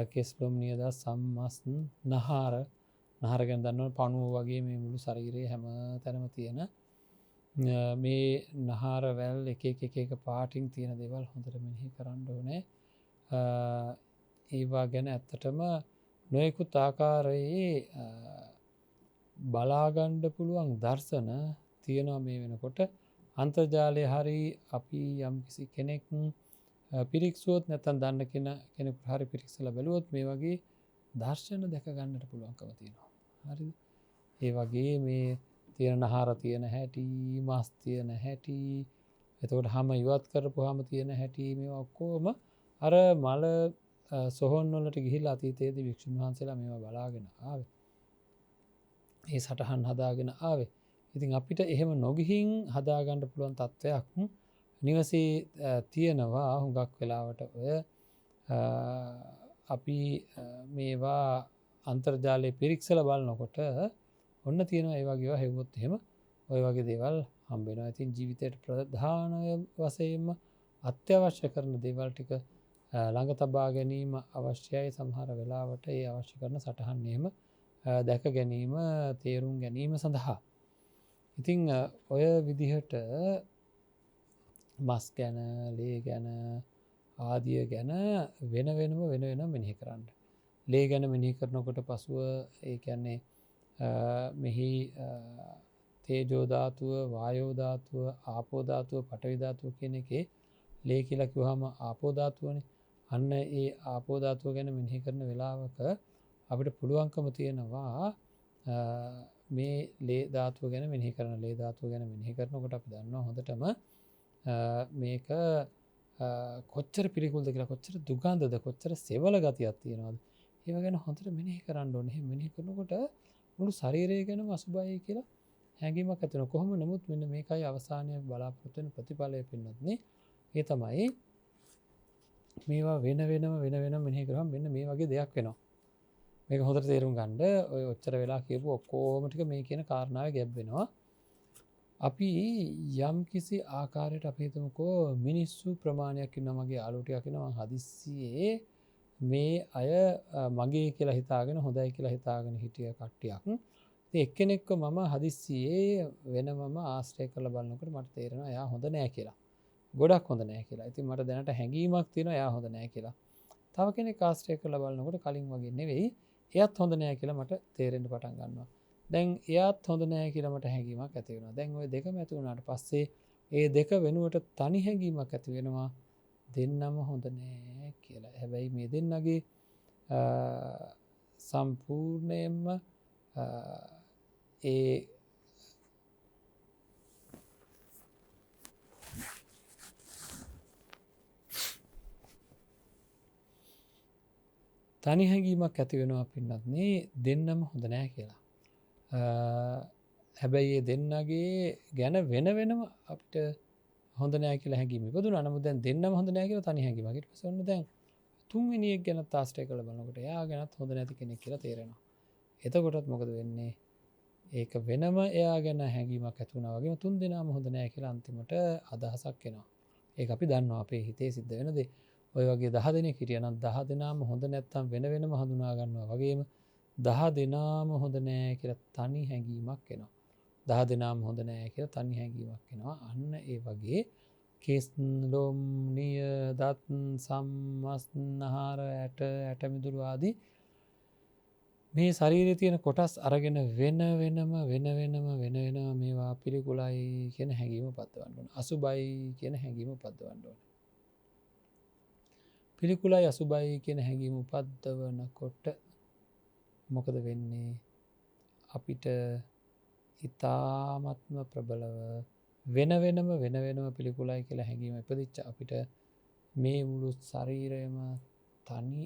කෙස්ලොම් නියද සම්මස් නහර ගැන දන්නවනේ පණුව වගේ මේ මුළු ශරීරයේ හැම තැනම තියෙන මේ නහර වැල් එක පාටින් තියෙන දේවල් හොඳට මෙනෙහි කරන්න ඕනේ. ඒවා ගැන ඇත්තටම නොයෙකුත් ආකාරයේ බලාගන්න පුළුවන් දර්ශන තියෙනවා මේ වෙනකොට. අන්තර්ජාලය හරි අපි යම්කිසි කෙනෙක් පිරික්සුවොත් නැත්නම් දන්න කෙනෙකුට හරි පිරික්සලා බැලුවොත් මේ වගේ දර්ශන දැක ගන්නට පුළුවන්කම තියෙනවා. හරිද? ඒ වගේ මේ තියෙන නහර තියෙන හැටි, මස් තියෙන හැටි, එතකොට හැම ඉවත් කරපුවාම තියෙන හැටි මේවා ඔක්කොම අර මල සොහොන් වලට ගිහිල්ලා අතීතයේදී වික්ෂුන් වහන්සේලා මේවා බලාගෙන ආවේ. ඒ සටහන් හදාගෙන ආවේ. ඉතින් අපිට එහෙම නොගිහින් හදාගන්න පුළුවන් තත්ත්වයක් නිවසේ තියෙනවා. හුඟක් වෙලාවට ඔය අපි මේවා අන්තර්ජාලයේ පිරික්සලා බලනකොට ඔන්න තියෙනවා ඒ වගේ ඒවා හෙව්වොත් එහෙම ඔය වගේ දේවල් හම්බ වෙනවා. ඉතින් ජීවිතයට ප්‍රධාන වශයෙන්ම අත්‍යවශ්‍ය කරන දේවල් ටික ළඟ තබා ගැනීම අවශ්‍යයි. සමහර වෙලාවට ඒ අවශ්‍ය කරන සටහන් එහෙම දැක ගැනීම, තේරුම් ගැනීම සඳහා. ඉතින් ඔය විදිහට මස් ගැන, ලේ ගැන ආදිය ගැන වෙනම මෙනෙහි කරන්න. ලේ ගැන මෙනෙහි කරනකොට පසුව ඒ කියන්නේ මෙහි තේජෝ ධාතුව, වායෝ ධාතුව, ආපෝ ධාතුව, පඨවි ධාතුව කියන එකේ ලේ කියලා කිව්වහම ආපෝ ධාතුවනේ. අන්න ඒ ආපෝ ධාතුව ගැන මෙනෙහි කරන වෙලාවක අපිට පුළුවන්කම තියෙනවා මේ ලේ ධාතුව ගැන මෙනෙහි කරන ලේ ධාතුව ගැන මෙනෙහි කරනකොට අපි දන්නවා හොඳටම මේක කොච්චර පිළිකුල්ද කියලා කොච්චර දුගන්ධද කොච්චර සෙවල ගතියක් තියෙනවද ඒව ගැන හොඳට මෙනෙහි කරන්න ඕනේ. එහෙම මෙනෙහි කරනකොට මුළු ශරීරය ගැනම අසුභයි කියලා හැඟීමක් ඇති වෙනවා. කොහොම නමුත් මෙන්න මේකයි අවසානයේ බලාපොරොත්තු වෙන ප්‍රතිඵලය පින්නත්නේ. ඒ තමයි මේවා වෙන වෙනම මෙනෙහි කරාම මෙන්න මේ වගේ දෙයක් වෙනවා. මේක හොඳට තේරුම් ගන්න ඔය ඔච්චර වෙලා කියපු ඔක්කොම ටික මේ කියන කාරණාවේ ගැබ් වෙනවා. අපි යම් කිසි ආකාරයට අපි හිතමුකෝ මිනිස්සු ප්‍රමාණයක් ඉන්නවා මගේ යාළුවෝ ටිකක් ඉන්නවා හදිස්සියේ මේ අය මගේ කියලා හිතාගෙන හොඳයි කියලා හිතාගෙන හිටිය කට්ටියක්. ඉතින් එක්කෙනෙක්ව මම හදිස්සියේ වෙනමම ආශ්‍රය කරලා බලනකොට මට තේරෙනවා එයා හොඳ නෑ කියලා. ගොඩක් හොඳ නෑ කියලා. ඉතින් මට දැනට හැඟීමක් තියෙනවා එයා හොඳ නෑ කියලා. තව කෙනෙක් ආශ්‍රය කරලා බලනකොට කලින් වගේ නෙවෙයි එයාත් හොඳ නෑ කියලා මට තේරෙන්න පටන් ගන්නවා. දැන් එයාත් හොඳ නෑ කියලා මට හැඟීමක් ඇති වෙනවා. දැන් ওই දෙකම ඇති වුණාට පස්සේ ඒ දෙක වෙනුවට තනි හැඟීමක් ඇති වෙනවා. දෙන්නම හොඳ නෑ කියලා. හැබැයි මේ දෙන්නගේ සම්පූර්ණයෙන්ම ඒ තනි හැඟීමක් ඇති වෙනවා පින්නත්නේ දෙන්නම හොඳ නෑ කියලා. හැබැයි ඒ දෙන්නගේ ගැන වෙනම අපිට හොඳ නෑ කියලා හැඟීම ඉපදුනා. නමුත් දැන් දෙන්නම හොඳ නෑ කියලා තනි හැඟීමක්. ඊට පස්සේ ඔන්න දැන් තුන්වෙනි එක ගැන ආශ්‍රය කරලා බලනකොට එයා ගැනත් හොඳ නැති කෙනෙක් කියලා තේරෙනවා. එතකොටත් මොකද වෙන්නේ? ඒක වෙනම එයා ගැන හැඟීමක් ඇති වුණා වගේම තුන් දෙනාම හොඳ නෑ කියලා අන්තිමට අදහසක් එනවා. ඒක අපි දන්නවා අපේ හිතේ සිද්ධ වෙන දේ. ඔය වගේ 10 දෙනෙක් හිටියනම් 10 දෙනාම හොඳ නැත්තම් වෙනම හඳුනා ගන්නවා වගේම 10 දෙනාම හොඳ නෑ කියලා තනි හැඟීමක් එනවා. 10 දෙනාම හොඳ නෑ කියලා තනි හැඟීමක් එනවා. අන්න ඒ වගේ කෙස් ලොම් නිය දත් සම්මස්නහර ඇට මිදුළු ආදී මේ ශරීරයේ තියෙන කොටස් අරගෙන වෙනම මේවා පිළිකුලයි කියන හැඟීම උපද්දවන්න ඕන. අසුබයි කියන හැඟීම උපද්දවන්න ඕන. පිළිකුලයි අසුබයි කියන හැඟීම උපද්දවනකොට මොකද වෙන්නේ? අපිට ඉතාමත්ම ප්‍රබලව වෙනම පිළිකුලයි කියලා හැඟීම ඉපදිච්ච අපිට මේ මුළු ශරීරයම තනි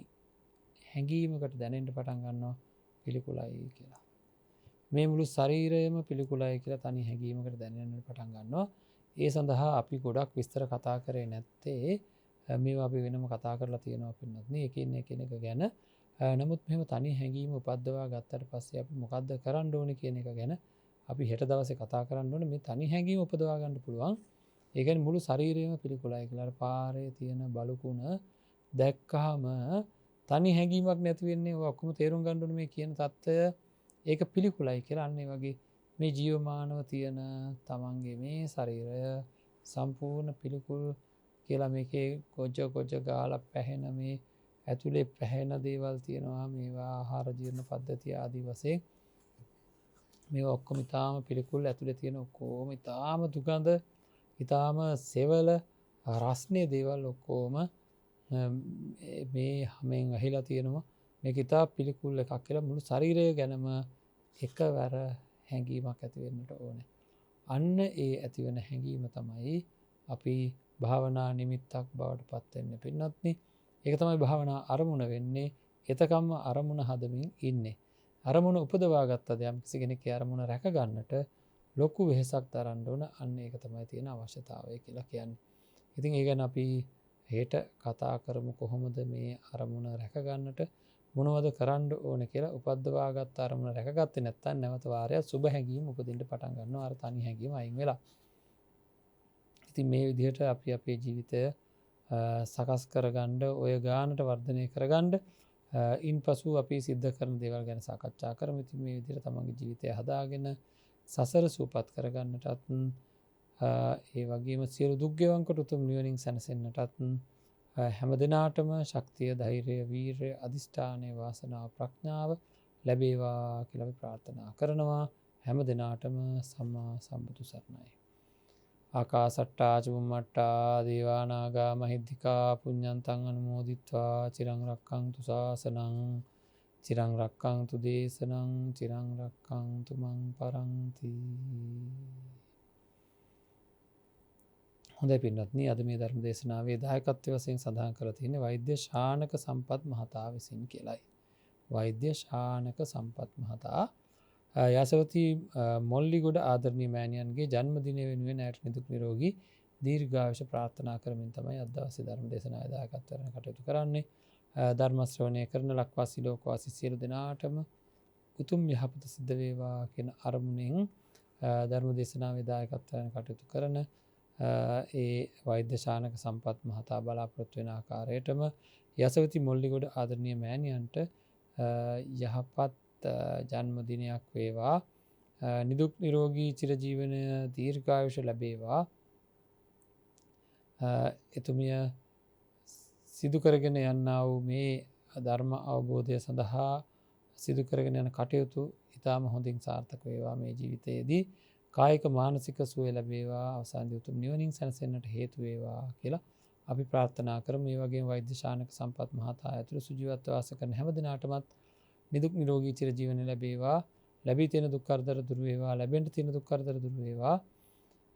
හැඟීමකට දැනෙන්න පටන් ගන්නවා පිළිකුලයි කියලා. මේ මුළු ශරීරයම පිළිකුලයි කියලා තනි හැඟීමකට දැනෙන්න පටන් ගන්නවා. ඒ සඳහා අපි ගොඩක් විස්තර කතා කරේ නැත්තේ මේවා අපි වෙනම කතා කරලා තියෙනවා පින්නත් නේ එකිනෙක ගැන. නමුත් මෙහෙම තනි හැඟීම උපද්දවා ගත්තට පස්සේ අපි මොකද්ද කරන්න ඕනේ කියන එක ගැන අපි හෙට දවසේ කතා කරන්න ඕනේ. මේ තනි හැඟීම උපදවා ගන්න පුළුවන්. ඒ කියන්නේ මුළු ශරීරයම පිළිකුලයි කියලා. අර පාරේ තියෙන බලුකුණ දැක්කහම තනි හැඟීමක් නැති වෙන්නේ ඔය ඔක්කොම තේරුම් ගන්න ඕනේ මේ කියන தত্ত্বය ඒක පිළිකුලයි කියලා. අන්න ඒ වගේ මේ ජීවමානව තියෙන තමන්ගේ මේ ශරීරය සම්පූර්ණ පිළිකුල් කියලා මේකේ ගොජ ගාලා පැහෙන මේ ඇතුලේ පැහෙන දේවල් තියෙනවා. මේවා ආහාර ජීර්ණ පද්ධතිය ආදී වශයෙන් මේවා ඔක්කොම ඊටාම පිළිකුල් ඇතුලේ තියෙන ඔක්කොම ඊටාම දුගඳ ඊටාම සෙවල රස්නේ දේවල් ඔක්කොම මේ හැමෙන් ඇහිලා තියෙනවා. මේක ඉතා පිළිකුල් එකක් කියලා මුළු ශරීරය ගැනම එකවර හැඟීමක් ඇති වෙන්නට ඕනේ. අන්න ඒ ඇති වෙන හැඟීම තමයි අපි භාවනා නිමිත්තක් බවට පත් වෙන්නේ පින්නත්නේ. ඒක තමයි භාවනා අරමුණ වෙන්නේ. එතකම්ම අරමුණ හදමින් ඉන්නේ. අරමුණ උපදවා ගත්තද යම් කිසි කෙනෙක් ඒ අරමුණ රැක ගන්නට ලොකු වෙහෙසක් දරන්න ඕන. අන්න ඒක තමයි තියෙන අවශ්‍යතාවය කියලා කියන්නේ. ඉතින් ඒ ගැන අපි හෙට කතා කරමු කොහොමද මේ අරමුණ රැක ගන්නට මොනවද කරන්න ඕනේ කියලා. උපද්දවා ගත්ත අරමුණ රැකගත්තේ නැත්නම් නැවත වාරයක් සුබ හැඟීම් උපදින්න පටන් ගන්නවා. අර තනි හැඟීම අයින් වෙලා. ඉතින් මේ විදිහට අපි අපේ ජීවිතය සකස් කරගන්න ඔය ගානට වර්ධනය කරගන්න ඉන්පසු අපි සිද්ධ කරන දේවල් ගැන සාකච්ඡා කරමු. ඉතින් මේ විදිහට තමන්ගේ ජීවිතය හදාගෙන සසර සූපත් කරගන්නටත් ඒ වගේම සියලු දුක් ගෙවන් කොට උතුම් නිවනින් සැනසෙන්නටත් හැම දිනාටම ශක්තිය ධෛර්යය වීරය අධිෂ්ඨානය වාසනාව ප්‍රඥාව ලැබේවා කියලා අපි ප්‍රාර්ථනා කරනවා. හැම දිනාටම සම්මා සම්බුදු සරණයි. ආකාසට්ටා චුම්මට්ටා දේවා නාග මහිද්దికා පුඤ්ඤන්තං අනුමෝදිත්වා චිරං රක්ඛන්තු ශාසනං චිරං රක්ඛන්තු දේශනං චිරං රක්ඛන්තු මං පරන්ති. හොඳයි පින්වත්නි, අද මේ ධර්ම දේශනාවේ දායකත්වය වශයෙන් සඳහන් කරලා තියෙන්නේ වෛද්‍ය ශානක සම්පත් මහතා විසින් කියලායි. වෛද්‍ය ශානක සම්පත් මහතා යාසවති මොල්ලිගොඩ ආදරණීය මෑණියන්ගේ ජන්මදිනය වෙනුවෙන් ඇයට නිදුක් නිරෝගී දීර්ඝායුෂ ප්‍රාර්ථනා කරමින් තමයි අද දවසේ ධර්ම දේශනාවේ දායකත්වයෙන් කටයුතු කරන්නේ. ධර්ම ශ්‍රවණය කරන ලක්වාසී ලෝකවාසී සියලු දෙනාටම උතුම් යහපත සිද්ධ වේවා කියන අරමුණෙන් ධර්ම දේශනාවේ දායකත්වයෙන් කටයුතු කරන ඒ වෛද්‍ය ශානක සම්පත් මහතා බලාපොරොත්තු වෙන ආකාරයටම යසවති මොල්ලිගොඩ ආදරණීය මෑණියන්ට යහපත් ජන්මදිනයක් වේවා, නිදුක් නිරෝගී චිරජීවනය දීර්ඝායුෂ ලැබේවා. එතුමිය සිදු කරගෙන යන්නා වූ මේ ධර්ම අවබෝධය සඳහා සිදු කරගෙන යන කටයුතු ඉතාම හොඳින් සාර්ථක වේවා. මේ ජීවිතයේදී කායික මානසික සුවය ලැබේවා, අවසානයේ උතුම් නිවනින් සැනසෙන්නට හේතු වේවා කියලා අපි ප්‍රාර්ථනා කරමු. මේ වගේම වෛද්‍ය ශානක සම්පත් මහතා ඇතුළු සුජීවත්ව වාස කරන හැම දිනාටමත් නිදුක් නිරෝගී චිරජීවනය ලැබේවා. ලැබී තියෙන දුක් කරදර දුරු වේවා, ලැබෙන්න තියෙන දුක් කරදර දුරු වේවා.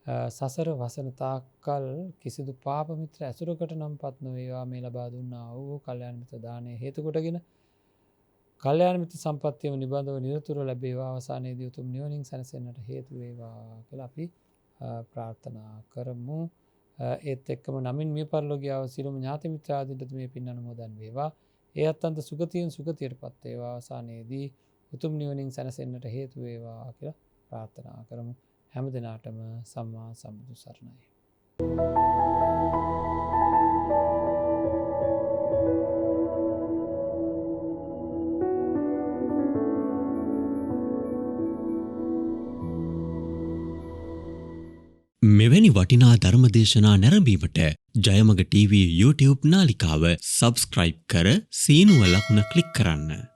සසර වසන තාක්කල් කිසිදු පාප මිත්‍ර ඇසුරකට නම්පත් නොවේවා. මේ ලබා දුන්නා වූ කල්යාණ මිත්‍ර දානය හේතු කොටගෙන කල්යාණ මිත්‍ර සම්පත්තියම නිබඳව නිරතුරුව ලැබේවා. අවසානයේදී උතුම් නිවනින් සැනසෙන්නට හේතු වේවා කියලා අපි ප්‍රාර්ථනා කරමු. ඒත් එක්කම නමින් මිය පරලෝකියාව සියලුම ඥාති මිත්‍රාදීන්ට මේ පින් අනුමෝදන් වේවා. ඒ අත්තන්ත සුගතියෙන් සුගතියටපත් වේවා. අවසානයේදී උතුම් නිවනින් සැනසෙන්නට හේතු වේවා කියලා ප්‍රාර්ථනා කරමු. හැම දිනාටම සම්මා සම්බුදු සරණයි. මෙවැනි වටිනා ධර්මදේශනා නැරඹීමට ජයමග TV YouTube නාලිකාව සබස්ක්‍රයිබ් කර සීනුව ලකුණ ක්ලික් කරන්න.